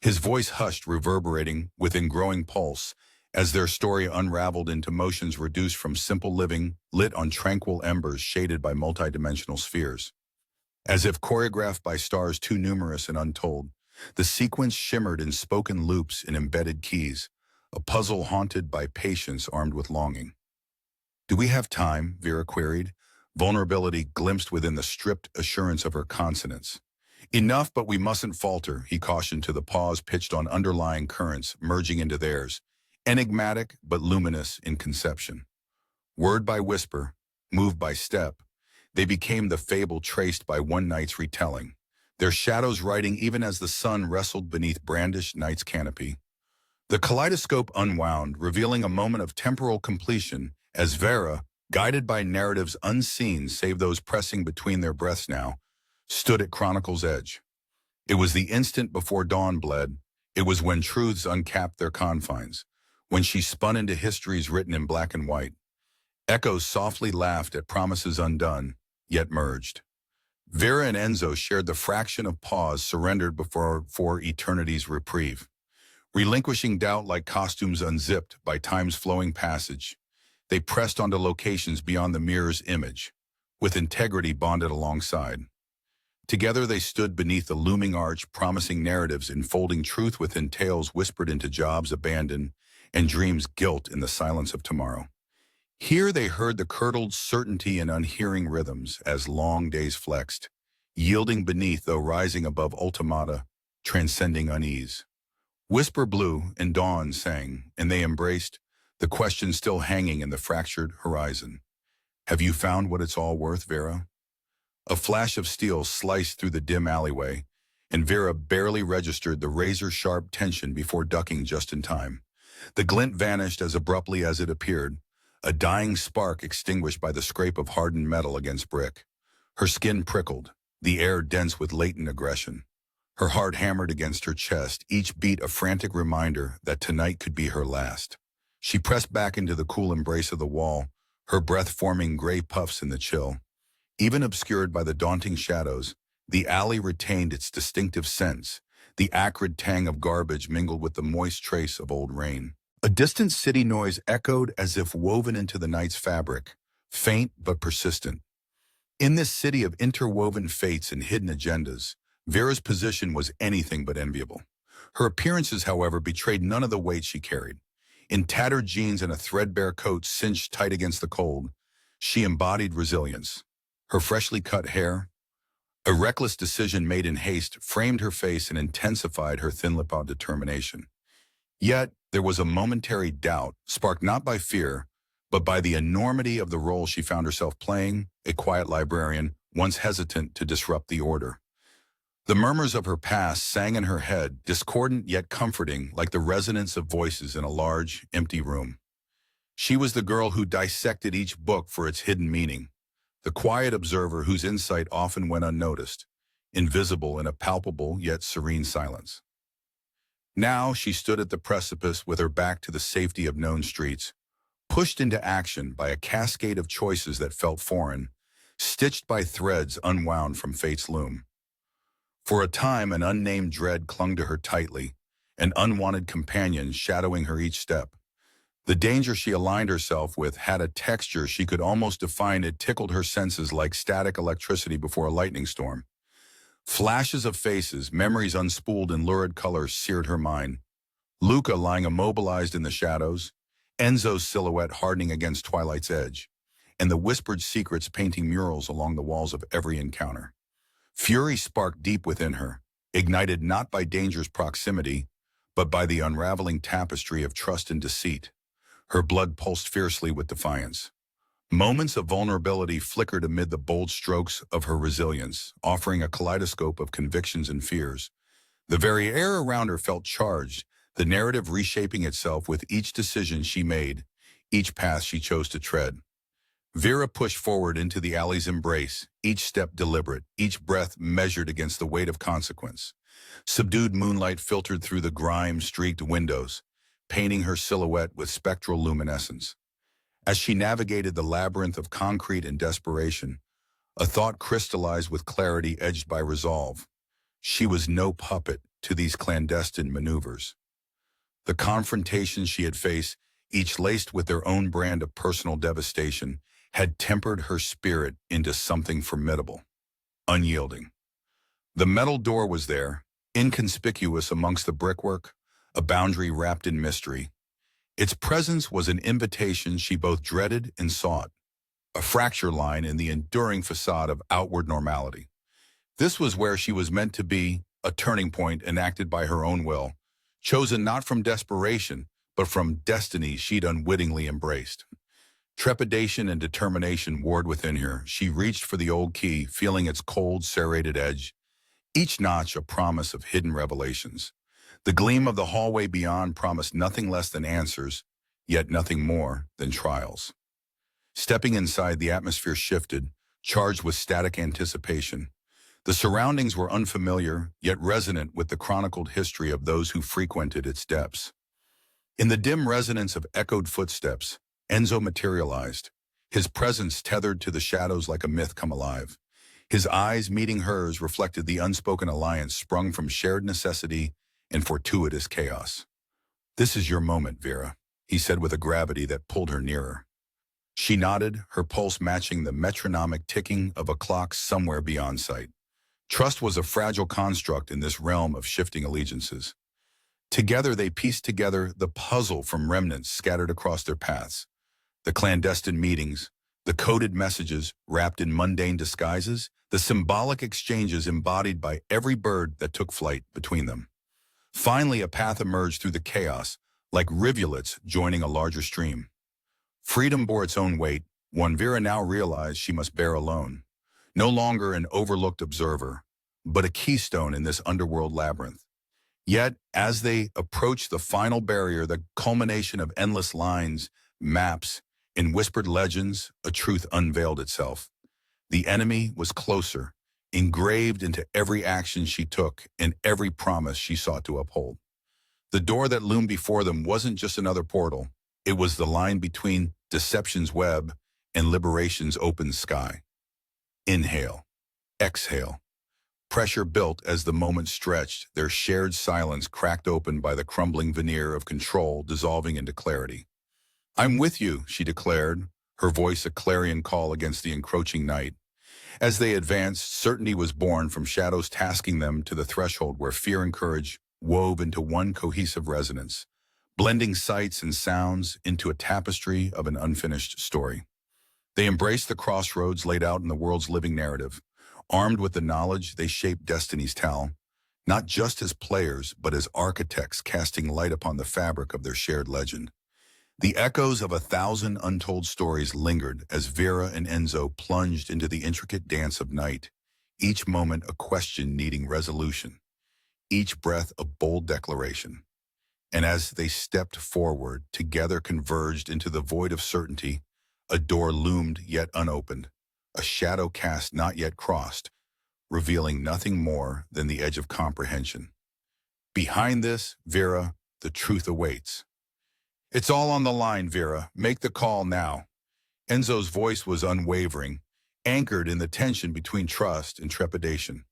his voice hushed, reverberating within growing pulse, as their story unraveled into motions reduced from simple living, lit on tranquil embers shaded by multidimensional spheres. As if choreographed by stars too numerous and untold, the sequence shimmered in spoken loops and embedded keys, a puzzle haunted by patience armed with longing. "Do we have time?" Vera queried, vulnerability glimpsed within the stripped assurance of her consonants. "Enough, but we mustn't falter," he cautioned to the pause pitched on underlying currents merging into theirs, enigmatic but luminous in conception. Word by whisper, move by step, they became the fable traced by one night's retelling, their shadows writing even as the sun wrestled beneath brandished night's canopy. The kaleidoscope unwound, revealing a moment of temporal completion as Vera, guided by narratives unseen save those pressing between their breaths now, stood at Chronicle's edge. It was the instant before dawn bled. It was when truths uncapped their confines, when she spun into histories written in black and white. Echoes softly laughed at promises undone, yet merged. Vera and Enzo shared the fraction of pause surrendered for eternity's reprieve, relinquishing doubt like costumes unzipped by time's flowing passage. They pressed onto locations beyond the mirror's image, with integrity bonded alongside. Together they stood beneath the looming arch, promising narratives enfolding truth within tales whispered into jobs abandoned and dreams gilt in the silence of tomorrow. Here they heard the curdled certainty and unhearing rhythms as long days flexed, yielding beneath though rising above ultimata, transcending unease. Whisper blew and dawn sang, and they embraced, the question still hanging in the fractured horizon. "Have you found what it's all worth, Vera?" A flash of steel sliced through the dim alleyway, and Vera barely registered the razor-sharp tension before ducking just in time. The glint vanished as abruptly as it appeared, a dying spark extinguished by the scrape of hardened metal against brick. Her skin prickled, the air dense with latent aggression. Her heart hammered against her chest, each beat a frantic reminder that tonight could be her last. She pressed back into the cool embrace of the wall, her breath forming gray puffs in the chill. Even obscured by the daunting shadows, the alley retained its distinctive scents, the acrid tang of garbage mingled with the moist trace of old rain. A distant city noise echoed as if woven into the night's fabric, faint but persistent. In this city of interwoven fates and hidden agendas, Vera's position was anything but enviable. Her appearances, however, betrayed none of the weight she carried. In tattered jeans and a threadbare coat cinched tight against the cold, she embodied resilience. Her freshly cut hair, a reckless decision made in haste, framed her face and intensified her thin-lipped determination. Yet, there was a momentary doubt, sparked not by fear, but by the enormity of the role she found herself playing, a quiet librarian, once hesitant to disrupt the order. The murmurs of her past sang in her head, discordant yet comforting, like the resonance of voices in a large, empty room. She was the girl who dissected each book for its hidden meaning, the quiet observer whose insight often went unnoticed, invisible in a palpable yet serene silence. Now she stood at the precipice with her back to the safety of known streets, pushed into action by a cascade of choices that felt foreign, stitched by threads unwound from fate's loom. For a time, an unnamed dread clung to her tightly, an unwanted companion shadowing her each step. The danger she aligned herself with had a texture she could almost define. It tickled her senses like static electricity before a lightning storm. Flashes of faces, memories unspooled in lurid colors seared her mind. Luca lying immobilized in the shadows, Enzo's silhouette hardening against twilight's edge, and the whispered secrets painting murals along the walls of every encounter. Fury sparked deep within her, ignited not by danger's proximity, but by the unraveling tapestry of trust and deceit. Her blood pulsed fiercely with defiance. Moments of vulnerability flickered amid the bold strokes of her resilience, offering a kaleidoscope of convictions and fears. The very air around her felt charged, the narrative reshaping itself with each decision she made, each path she chose to tread. Vera pushed forward into the alley's embrace, each step deliberate, each breath measured against the weight of consequence. Subdued moonlight filtered through the grime-streaked windows, painting her silhouette with spectral luminescence. As she navigated the labyrinth of concrete and desperation, a thought crystallized with clarity edged by resolve. She was no puppet to these clandestine maneuvers. The confrontations she had faced, each laced with their own brand of personal devastation, had tempered her spirit into something formidable, unyielding. The metal door was there, inconspicuous amongst the brickwork, a boundary wrapped in mystery. Its presence was an invitation she both dreaded and sought, a fracture line in the enduring facade of outward normality. This was where she was meant to be, a turning point enacted by her own will, chosen not from desperation, but from destiny she'd unwittingly embraced. Trepidation and determination warred within her. She reached for the old key, feeling its cold, serrated edge, each notch a promise of hidden revelations. The gleam of the hallway beyond promised nothing less than answers, yet nothing more than trials. Stepping inside, the atmosphere shifted, charged with static anticipation. The surroundings were unfamiliar, yet resonant with the chronicled history of those who frequented its depths. In the dim resonance of echoed footsteps, Enzo materialized, his presence tethered to the shadows like a myth come alive. His eyes meeting hers reflected the unspoken alliance sprung from shared necessity and fortuitous chaos. "This is your moment, Vera," he said with a gravity that pulled her nearer. She nodded, her pulse matching the metronomic ticking of a clock somewhere beyond sight. Trust was a fragile construct in this realm of shifting allegiances. Together they pieced together the puzzle from remnants scattered across their paths. The clandestine meetings, the coded messages wrapped in mundane disguises, the symbolic exchanges embodied by every bird that took flight between them. Finally, a path emerged through the chaos, like rivulets joining a larger stream. Freedom bore its own weight, one Vera now realized she must bear alone. No longer an overlooked observer, but a keystone in this underworld labyrinth. Yet, as they approached the final barrier, the culmination of endless lines, maps, and whispered legends, a truth unveiled itself. The enemy was closer, engraved into every action she took and every promise she sought to uphold. The door that loomed before them wasn't just another portal. It was the line between deception's web and liberation's open sky. Inhale. Exhale. Pressure built as the moment stretched, their shared silence cracked open by the crumbling veneer of control dissolving into clarity. "I'm with you," she declared, her voice a clarion call against the encroaching night. As they advanced, certainty was born from shadows tasking them to the threshold where fear and courage wove into one cohesive resonance, blending sights and sounds into a tapestry of an unfinished story. They embraced the crossroads laid out in the world's living narrative, armed with the knowledge they shaped destiny's tell, not just as players, but as architects casting light upon the fabric of their shared legend. The echoes of 1,000 untold stories lingered as Vera and Enzo plunged into the intricate dance of night, each moment a question needing resolution, each breath a bold declaration. And as they stepped forward, together converged into the void of certainty, a door loomed yet unopened, a shadow cast not yet crossed, revealing nothing more than the edge of comprehension. Behind this, Vera, the truth awaits. "It's all on the line, Vera. Make the call now." Enzo's voice was unwavering, anchored in the tension between trust and trepidation.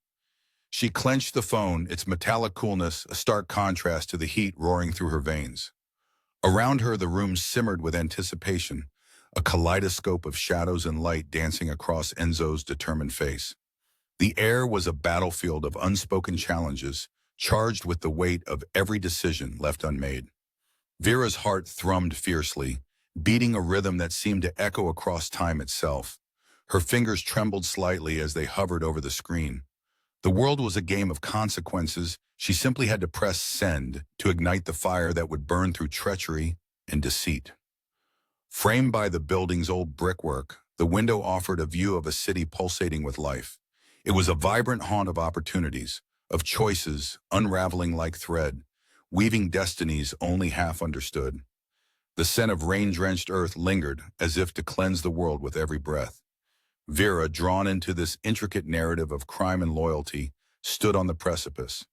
She clenched the phone, its metallic coolness a stark contrast to the heat roaring through her veins. Around her, the room simmered with anticipation, a kaleidoscope of shadows and light dancing across Enzo's determined face. The air was a battlefield of unspoken challenges, charged with the weight of every decision left unmade. Vera's heart thrummed fiercely, beating a rhythm that seemed to echo across time itself. Her fingers trembled slightly as they hovered over the screen. The world was a game of consequences. She simply had to press send to ignite the fire that would burn through treachery and deceit. Framed by the building's old brickwork, the window offered a view of a city pulsating with life. It was a vibrant haunt of opportunities, of choices unraveling like thread, weaving destinies only half understood. The scent of rain-drenched earth lingered as if to cleanse the world with every breath. Vera, drawn into this intricate narrative of crime and loyalty, stood on the precipice,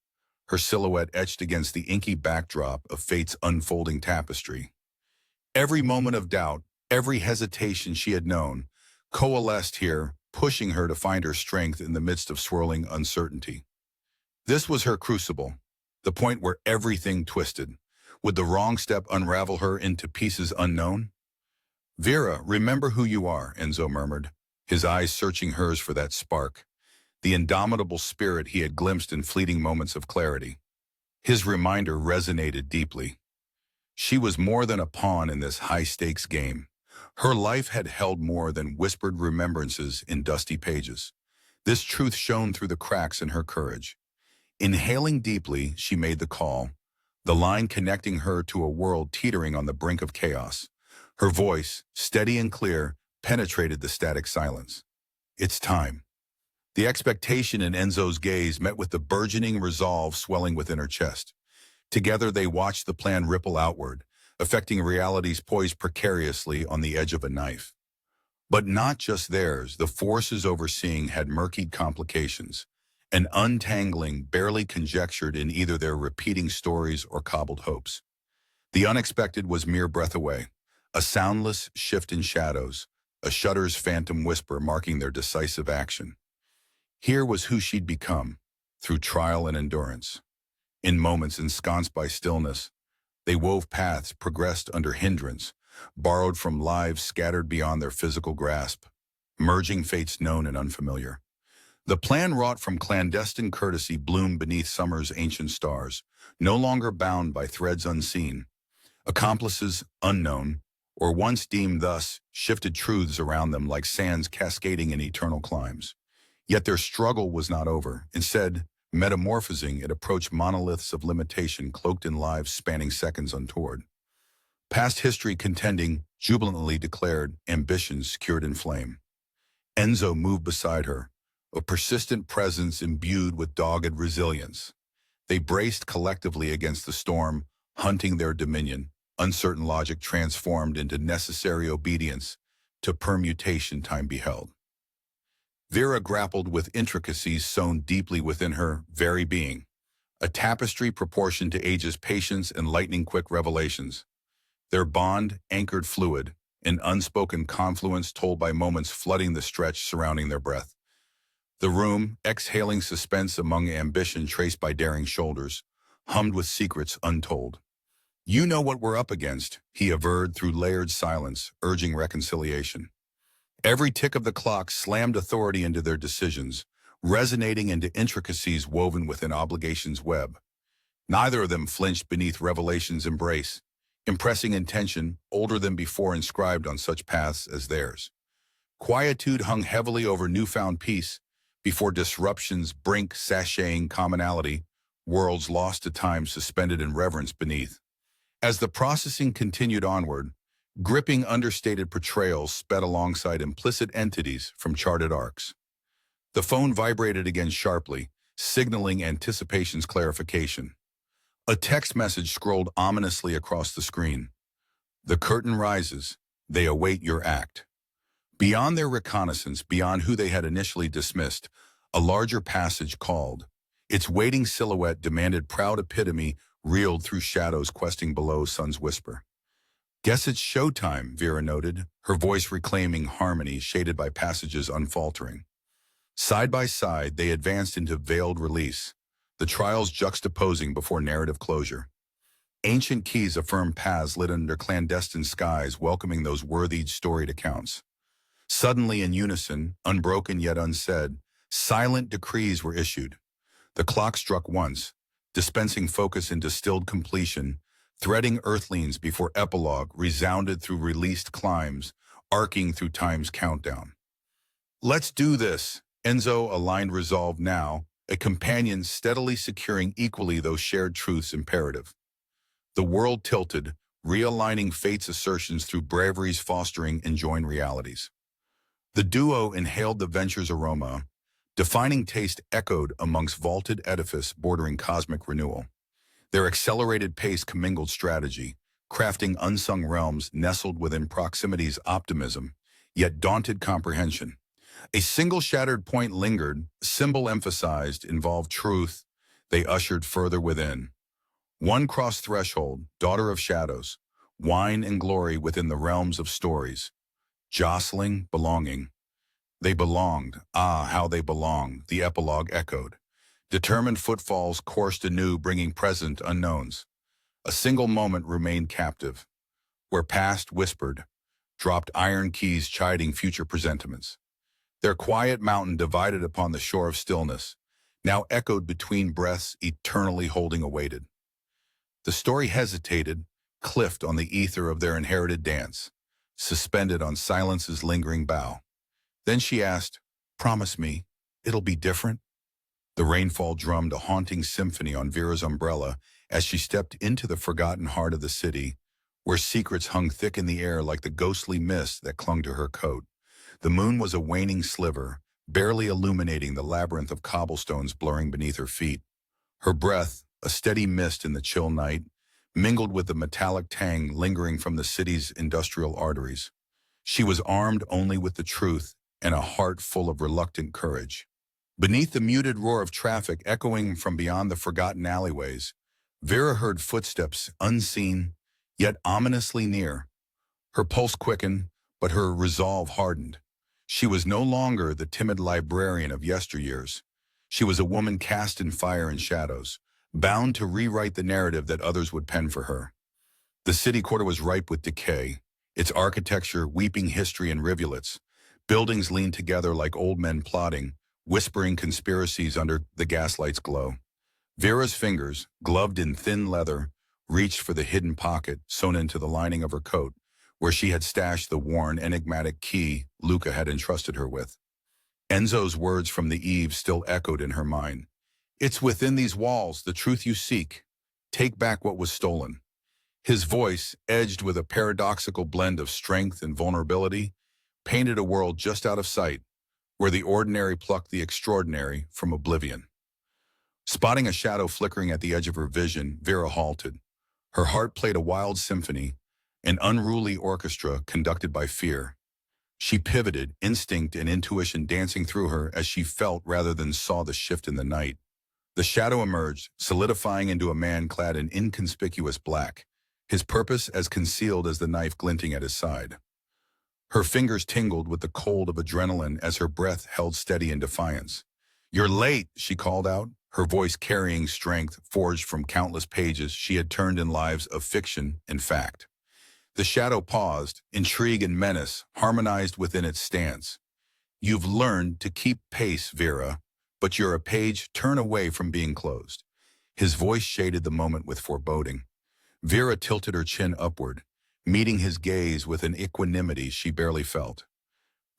her silhouette etched against the inky backdrop of fate's unfolding tapestry. Every moment of doubt, every hesitation she had known, coalesced here, pushing her to find her strength in the midst of swirling uncertainty. This was her crucible, the point where everything twisted. Would the wrong step unravel her into pieces unknown? "Vera, remember who you are," Enzo murmured, his eyes searching hers for that spark, the indomitable spirit he had glimpsed in fleeting moments of clarity. His reminder resonated deeply. She was more than a pawn in this high-stakes game. Her life had held more than whispered remembrances in dusty pages. This truth shone through the cracks in her courage. Inhaling deeply, she made the call, the line connecting her to a world teetering on the brink of chaos. Her voice, steady and clear, penetrated the static silence. "It's time." The expectation in Enzo's gaze met with the burgeoning resolve swelling within her chest. Together they watched the plan ripple outward, affecting realities poised precariously on the edge of a knife. But not just theirs, the forces overseeing had murkied complications, an untangling barely conjectured in either their repeating stories or cobbled hopes. The unexpected was mere breath away, a soundless shift in shadows, a shudder's phantom whisper marking their decisive action. Here was who she'd become, through trial and endurance. In moments ensconced by stillness, they wove paths progressed under hindrance, borrowed from lives scattered beyond their physical grasp, merging fates known and unfamiliar. The plan wrought from clandestine courtesy bloomed beneath summer's ancient stars, no longer bound by threads unseen. Accomplices unknown, or once deemed thus, shifted truths around them like sands cascading in eternal climes. Yet their struggle was not over. Instead, metamorphosing, it approached monoliths of limitation cloaked in lives spanning seconds untoward. Past history contending, jubilantly declared, ambitions secured in flame. Enzo moved beside her, a persistent presence imbued with dogged resilience. They braced collectively against the storm, hunting their dominion, uncertain logic transformed into necessary obedience to permutation time beheld. Vera grappled with intricacies sewn deeply within her very being, a tapestry proportioned to age's patience and lightning-quick revelations. Their bond anchored fluid, an unspoken confluence told by moments flooding the stretch surrounding their breath. The room, exhaling suspense among ambition traced by daring shoulders, hummed with secrets untold. "You know what we're up against," he averred through layered silence, urging reconciliation. Every tick of the clock slammed authority into their decisions, resonating into intricacies woven within obligation's web. Neither of them flinched beneath revelation's embrace, impressing intention older than before inscribed on such paths as theirs. Quietude hung heavily over newfound peace, before disruption's brink sashaying commonality, worlds lost to time suspended in reverence beneath. As the processing continued onward, gripping understated portrayals sped alongside implicit entities from charted arcs. The phone vibrated again sharply, signaling anticipation's clarification. A text message scrolled ominously across the screen. "The curtain rises. They await your act." Beyond their reconnaissance, beyond who they had initially dismissed, a larger passage called. Its waiting silhouette demanded proud epitome reeled through shadows questing below sun's whisper. "Guess it's showtime," Vera noted, her voice reclaiming harmony shaded by passages unfaltering. Side by side, they advanced into veiled release, the trials juxtaposing before narrative closure. Ancient keys affirmed paths lit under clandestine skies welcoming those worthy storied accounts. Suddenly in unison, unbroken yet unsaid, silent decrees were issued. The clock struck once, dispensing focus into stilled completion, threading earthlings before epilogue resounded through released climbs, arcing through time's countdown. "Let's do this," Enzo aligned resolve now, a companion steadily securing equally those shared truths imperative. The world tilted, realigning fate's assertions through bravery's fostering enjoined realities. The duo inhaled the venture's aroma, defining taste echoed amongst vaulted edifice bordering cosmic renewal. Their accelerated pace commingled strategy, crafting unsung realms nestled within proximity's optimism, yet daunted comprehension. A single shattered point lingered, a symbol emphasized, involved truth, they ushered further within. One crossed threshold, daughter of shadows, wine and glory within the realms of stories. Jostling, belonging. They belonged, ah, how they belonged, the epilogue echoed. Determined footfalls coursed anew, bringing present unknowns. A single moment remained captive, where past whispered, dropped iron keys chiding future presentiments. Their quiet mountain divided upon the shore of stillness, now echoed between breaths eternally holding awaited. The story hesitated, cliffed on the ether of their inherited dance, suspended on silence's lingering bow. Then she asked, "Promise me, it'll be different?" The rainfall drummed a haunting symphony on Vera's umbrella as she stepped into the forgotten heart of the city, where secrets hung thick in the air like the ghostly mist that clung to her coat. The moon was a waning sliver, barely illuminating the labyrinth of cobblestones blurring beneath her feet. Her breath, a steady mist in the chill night, mingled with the metallic tang lingering from the city's industrial arteries. She was armed only with the truth and a heart full of reluctant courage. Beneath the muted roar of traffic echoing from beyond the forgotten alleyways, Vera heard footsteps unseen, yet ominously near. Her pulse quickened, but her resolve hardened. She was no longer the timid librarian of yesteryears. She was a woman cast in fire and shadows, bound to rewrite the narrative that others would pen for her. The city quarter was ripe with decay, its architecture weeping history in rivulets. Buildings leaned together like old men plotting, whispering conspiracies under the gaslight's glow. Vera's fingers, gloved in thin leather, reached for the hidden pocket sewn into the lining of her coat, where she had stashed the worn, enigmatic key Luca had entrusted her with. Enzo's words from the eve still echoed in her mind. "It's within these walls, the truth you seek. Take back what was stolen." His voice, edged with a paradoxical blend of strength and vulnerability, painted a world just out of sight, where the ordinary plucked the extraordinary from oblivion. Spotting a shadow flickering at the edge of her vision, Vera halted. Her heart played a wild symphony, an unruly orchestra conducted by fear. She pivoted, instinct and intuition dancing through her as she felt rather than saw the shift in the night. The shadow emerged, solidifying into a man clad in inconspicuous black, his purpose as concealed as the knife glinting at his side. Her fingers tingled with the cold of adrenaline as her breath held steady in defiance. "You're late," she called out, her voice carrying strength forged from countless pages she had turned in lives of fiction and fact. The shadow paused, intrigue and menace harmonized within its stance. "You've learned to keep pace, Vera, but you're a page turn away from being closed." His voice shaded the moment with foreboding. Vera tilted her chin upward, meeting his gaze with an equanimity she barely felt.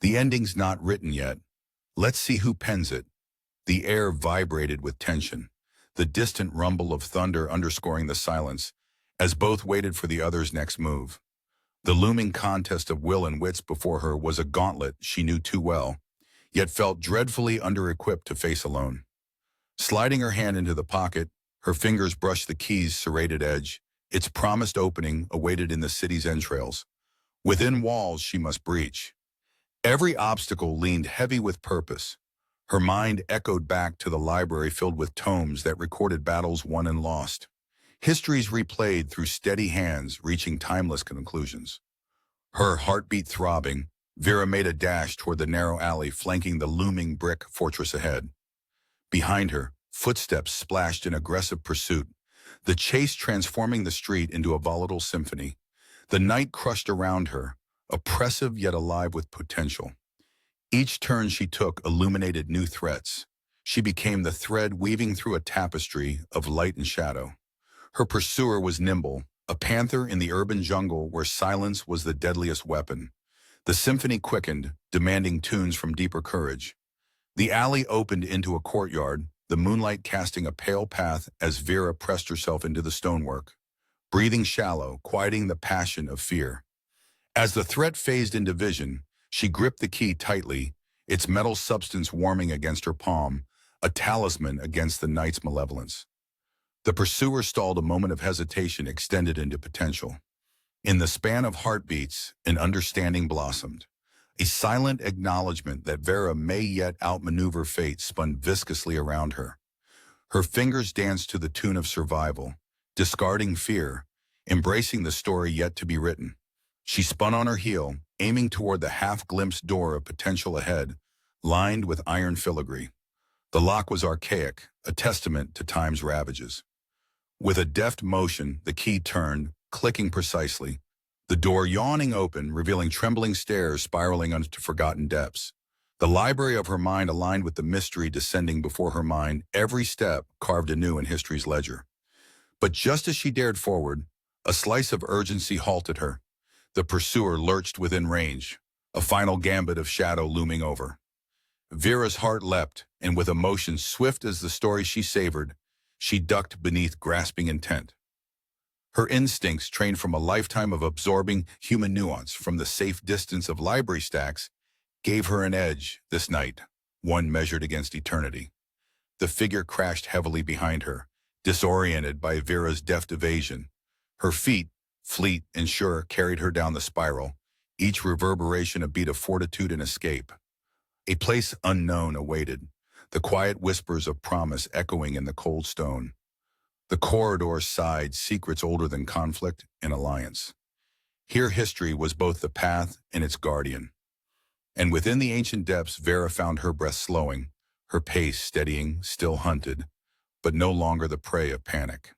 "The ending's not written yet. Let's see who pens it." The air vibrated with tension, the distant rumble of thunder underscoring the silence, as both waited for the other's next move. The looming contest of will and wits before her was a gauntlet she knew too well, yet felt dreadfully under-equipped to face alone. Sliding her hand into the pocket, her fingers brushed the key's serrated edge. Its promised opening awaited in the city's entrails. Within walls she must breach. Every obstacle leaned heavy with purpose. Her mind echoed back to the library filled with tomes that recorded battles won and lost. Histories replayed through steady hands, reaching timeless conclusions. Her heartbeat throbbing, Vera made a dash toward the narrow alley flanking the looming brick fortress ahead. Behind her, footsteps splashed in aggressive pursuit, the chase transforming the street into a volatile symphony. The night crushed around her, oppressive yet alive with potential. Each turn she took illuminated new threats. She became the thread weaving through a tapestry of light and shadow. Her pursuer was nimble, a panther in the urban jungle where silence was the deadliest weapon. The symphony quickened, demanding tunes from deeper courage. The alley opened into a courtyard, the moonlight casting a pale path as Vera pressed herself into the stonework, breathing shallow, quieting the passion of fear. As the threat phased into vision, she gripped the key tightly, its metal substance warming against her palm, a talisman against the night's malevolence. The pursuer stalled, a moment of hesitation extended into potential. In the span of heartbeats, an understanding blossomed. A silent acknowledgement that Vera may yet outmaneuver fate spun viscously around her. Her fingers danced to the tune of survival, discarding fear, embracing the story yet to be written. She spun on her heel, aiming toward the half-glimpsed door of potential ahead, lined with iron filigree. The lock was archaic, a testament to time's ravages. With a deft motion, the key turned, clicking precisely, the door yawning open, revealing trembling stairs spiraling into forgotten depths. The library of her mind aligned with the mystery descending before her mind, every step carved anew in history's ledger. But just as she dared forward, a slice of urgency halted her. The pursuer lurched within range, a final gambit of shadow looming over. Vera's heart leapt, and with emotion swift as the story she savored, she ducked beneath grasping intent. Her instincts, trained from a lifetime of absorbing human nuance from the safe distance of library stacks, gave her an edge this night, one measured against eternity. The figure crashed heavily behind her, disoriented by Vera's deft evasion. Her feet, fleet and sure, carried her down the spiral, each reverberation a beat of fortitude and escape. A place unknown awaited, the quiet whispers of promise echoing in the cold stone. The corridor sighed, secrets older than conflict and alliance. Here history was both the path and its guardian. And within the ancient depths, Vera found her breath slowing, her pace steadying, still hunted, but no longer the prey of panic.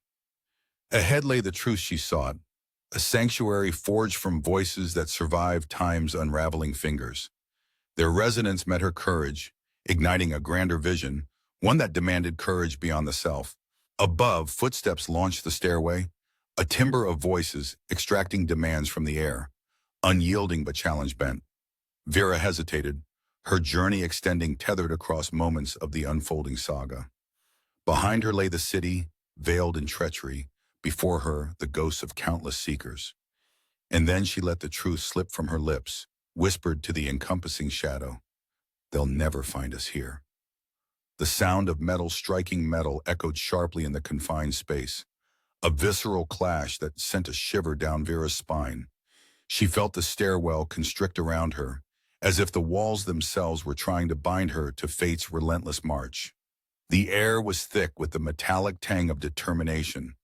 Ahead lay the truth she sought, a sanctuary forged from voices that survived time's unraveling fingers. Their resonance met her courage, igniting a grander vision, one that demanded courage beyond the self. Above, footsteps launched the stairway, a timber of voices extracting demands from the air, unyielding but challenge bent. Vera hesitated, her journey extending tethered across moments of the unfolding saga. Behind her lay the city, veiled in treachery, before her the ghosts of countless seekers. And then she let the truth slip from her lips, whispered to the encompassing shadow, "They'll never find us here." The sound of metal striking metal echoed sharply in the confined space, a visceral clash that sent a shiver down Vera's spine. She felt the stairwell constrict around her, as if the walls themselves were trying to bind her to fate's relentless march. The air was thick with the metallic tang of determination,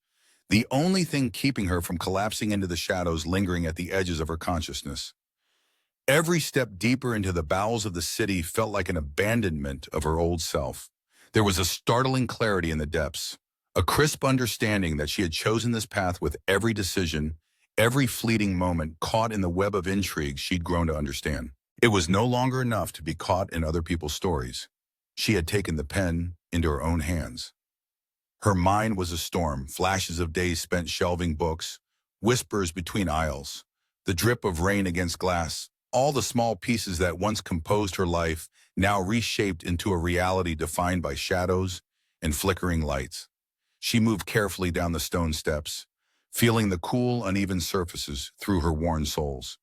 the only thing keeping her from collapsing into the shadows lingering at the edges of her consciousness. Every step deeper into the bowels of the city felt like an abandonment of her old self. There was a startling clarity in the depths, a crisp understanding that she had chosen this path with every decision, every fleeting moment caught in the web of intrigue she'd grown to understand. It was no longer enough to be caught in other people's stories. She had taken the pen into her own hands. Her mind was a storm, flashes of days spent shelving books, whispers between aisles, the drip of rain against glass, all the small pieces that once composed her life, now reshaped into a reality defined by shadows and flickering lights. She moved carefully down the stone steps, feeling the cool, uneven surfaces through her worn soles,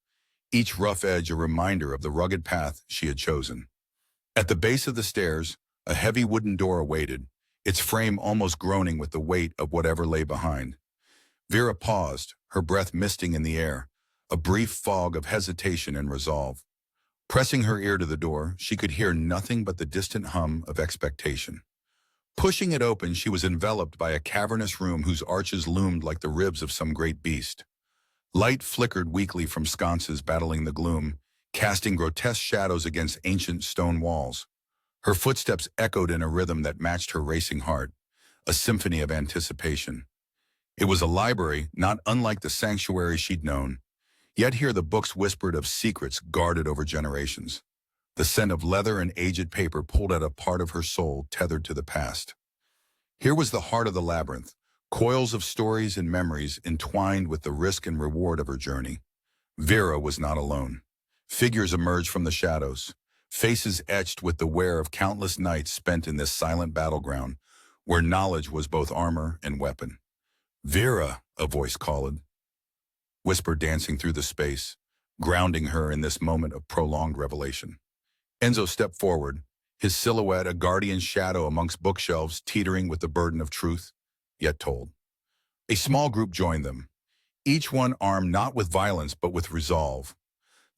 each rough edge a reminder of the rugged path she had chosen. At the base of the stairs, a heavy wooden door awaited, its frame almost groaning with the weight of whatever lay behind. Vera paused, her breath misting in the air, a brief fog of hesitation and resolve. Pressing her ear to the door, she could hear nothing but the distant hum of expectation. Pushing it open, she was enveloped by a cavernous room whose arches loomed like the ribs of some great beast. Light flickered weakly from sconces battling the gloom, casting grotesque shadows against ancient stone walls. Her footsteps echoed in a rhythm that matched her racing heart, a symphony of anticipation. It was a library, not unlike the sanctuary she'd known, yet here the books whispered of secrets guarded over generations. The scent of leather and aged paper pulled at a part of her soul tethered to the past. Here was the heart of the labyrinth, coils of stories and memories entwined with the risk and reward of her journey. Vera was not alone. Figures emerged from the shadows, faces etched with the wear of countless nights spent in this silent battleground, where knowledge was both armor and weapon. "Vera," a voice called, whisper dancing through the space, grounding her in this moment of prolonged revelation. Enzo stepped forward, his silhouette a guardian shadow amongst bookshelves teetering with the burden of truth, yet told. A small group joined them, each one armed not with violence but with resolve.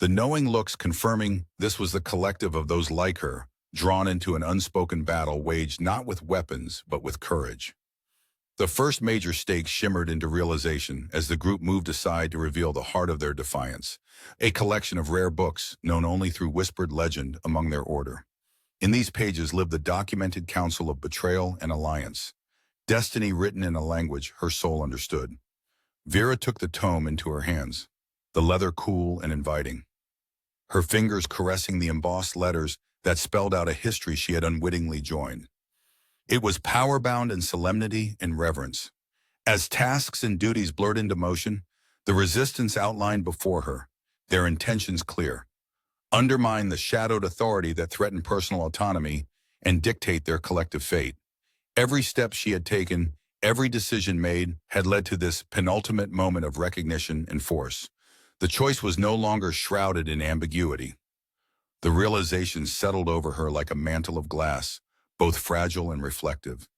The knowing looks confirming this was the collective of those like her, drawn into an unspoken battle waged not with weapons but with courage. The first major stake shimmered into realization as the group moved aside to reveal the heart of their defiance, a collection of rare books known only through whispered legend among their order. In these pages lived the documented counsel of betrayal and alliance, destiny written in a language her soul understood. Vera took the tome into her hands, the leather cool and inviting, her fingers caressing the embossed letters that spelled out a history she had unwittingly joined. It was power-bound in solemnity and reverence. As tasks and duties blurred into motion, the resistance outlined before her, their intentions clear. Undermine the shadowed authority that threatened personal autonomy and dictate their collective fate. Every step she had taken, every decision made, had led to this penultimate moment of recognition and force. The choice was no longer shrouded in ambiguity. The realization settled over her like a mantle of glass, both fragile and reflective.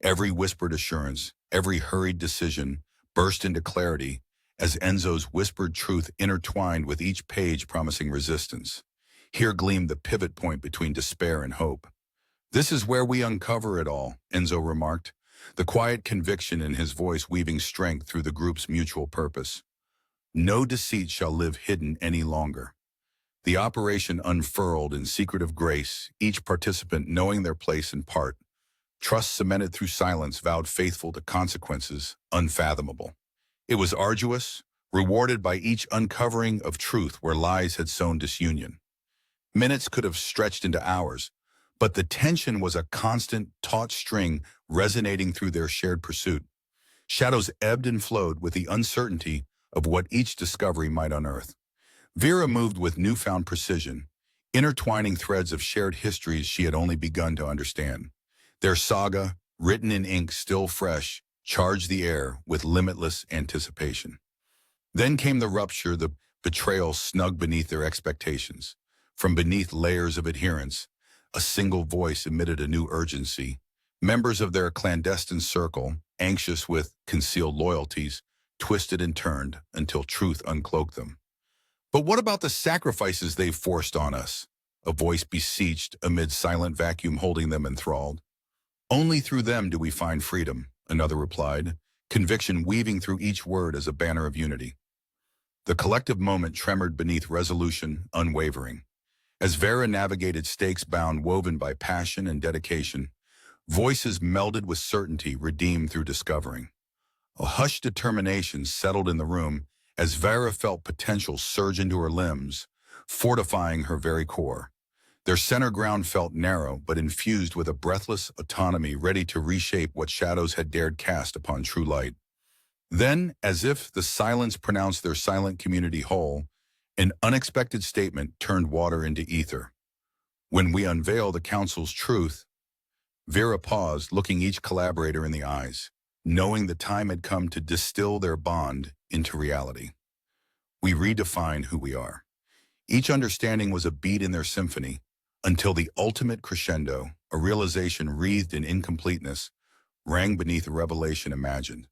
Every whispered assurance, every hurried decision burst into clarity as Enzo's whispered truth intertwined with each page promising resistance. Here gleamed the pivot point between despair and hope. "This is where we uncover it all," Enzo remarked, the quiet conviction in his voice weaving strength through the group's mutual purpose. No deceit shall live hidden any longer. The operation unfurled in secretive grace, each participant knowing their place and part. Trust cemented through silence vowed faithful to consequences unfathomable. It was arduous, rewarded by each uncovering of truth where lies had sown disunion. Minutes could have stretched into hours, but the tension was a constant, taut string resonating through their shared pursuit. Shadows ebbed and flowed with the uncertainty of what each discovery might unearth. Vera moved with newfound precision, intertwining threads of shared histories she had only begun to understand. Their saga, written in ink still fresh, charged the air with limitless anticipation. Then came the rupture, the betrayal snug beneath their expectations. From beneath layers of adherence, a single voice emitted a new urgency. Members of their clandestine circle, anxious with concealed loyalties, twisted and turned until truth uncloaked them. "But what about the sacrifices they've forced on us?" a voice beseeched amid silent vacuum holding them enthralled. "Only through them do we find freedom," another replied, conviction weaving through each word as a banner of unity. The collective moment tremored beneath resolution, unwavering. As Vera navigated stakes bound woven by passion and dedication, voices melded with certainty redeemed through discovering. A hushed determination settled in the room as Vera felt potential surge into her limbs, fortifying her very core. Their center ground felt narrow but infused with a breathless autonomy ready to reshape what shadows had dared cast upon true light. Then, as if the silence pronounced their silent community whole, an unexpected statement turned water into ether. When we unveil the council's truth, Vera paused, looking each collaborator in the eyes, knowing the time had come to distill their bond into reality. We redefine who we are. Each understanding was a beat in their symphony, until the ultimate crescendo, a realization wreathed in incompleteness, rang beneath a revelation imagined.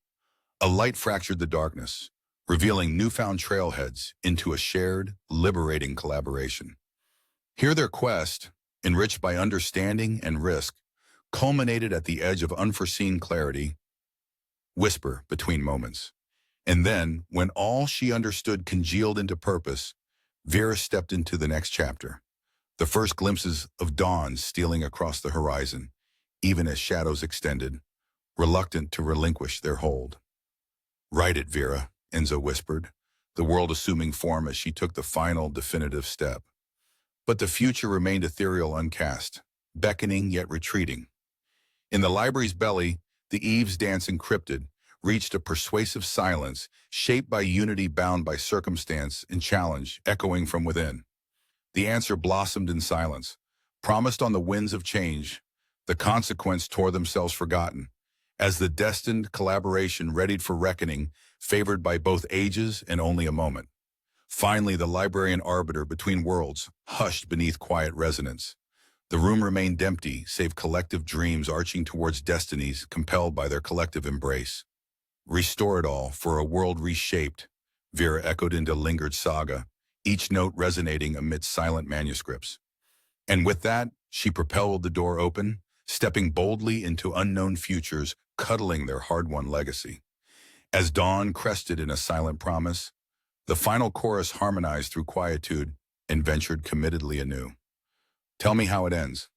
A light fractured the darkness, revealing newfound trailheads into a shared, liberating collaboration. Here their quest, enriched by understanding and risk, culminated at the edge of unforeseen clarity, whisper between moments. And then, when all she understood congealed into purpose, Vera stepped into the next chapter. The first glimpses of dawn stealing across the horizon, even as shadows extended, reluctant to relinquish their hold. "Write it, Vera," Enzo whispered, the world assuming form as she took the final, definitive step. But the future remained ethereal, uncast, beckoning yet retreating. In the library's belly, the Eve's dance encrypted, reached a persuasive silence, shaped by unity bound by circumstance and challenge, echoing from within. The answer blossomed in silence, promised on the winds of change. The consequence tore themselves forgotten, as the destined collaboration readied for reckoning, favored by both ages and only a moment. Finally, the librarian arbiter between worlds hushed beneath quiet resonance. The room remained empty, save collective dreams arching towards destinies compelled by their collective embrace. "Restore it all for a world reshaped," Vera echoed into lingered saga, each note resonating amidst silent manuscripts. And with that, she propelled the door open, stepping boldly into unknown futures, cuddling their hard-won legacy. As dawn crested in a silent promise, the final chorus harmonized through quietude and ventured committedly anew. "Tell me how it ends."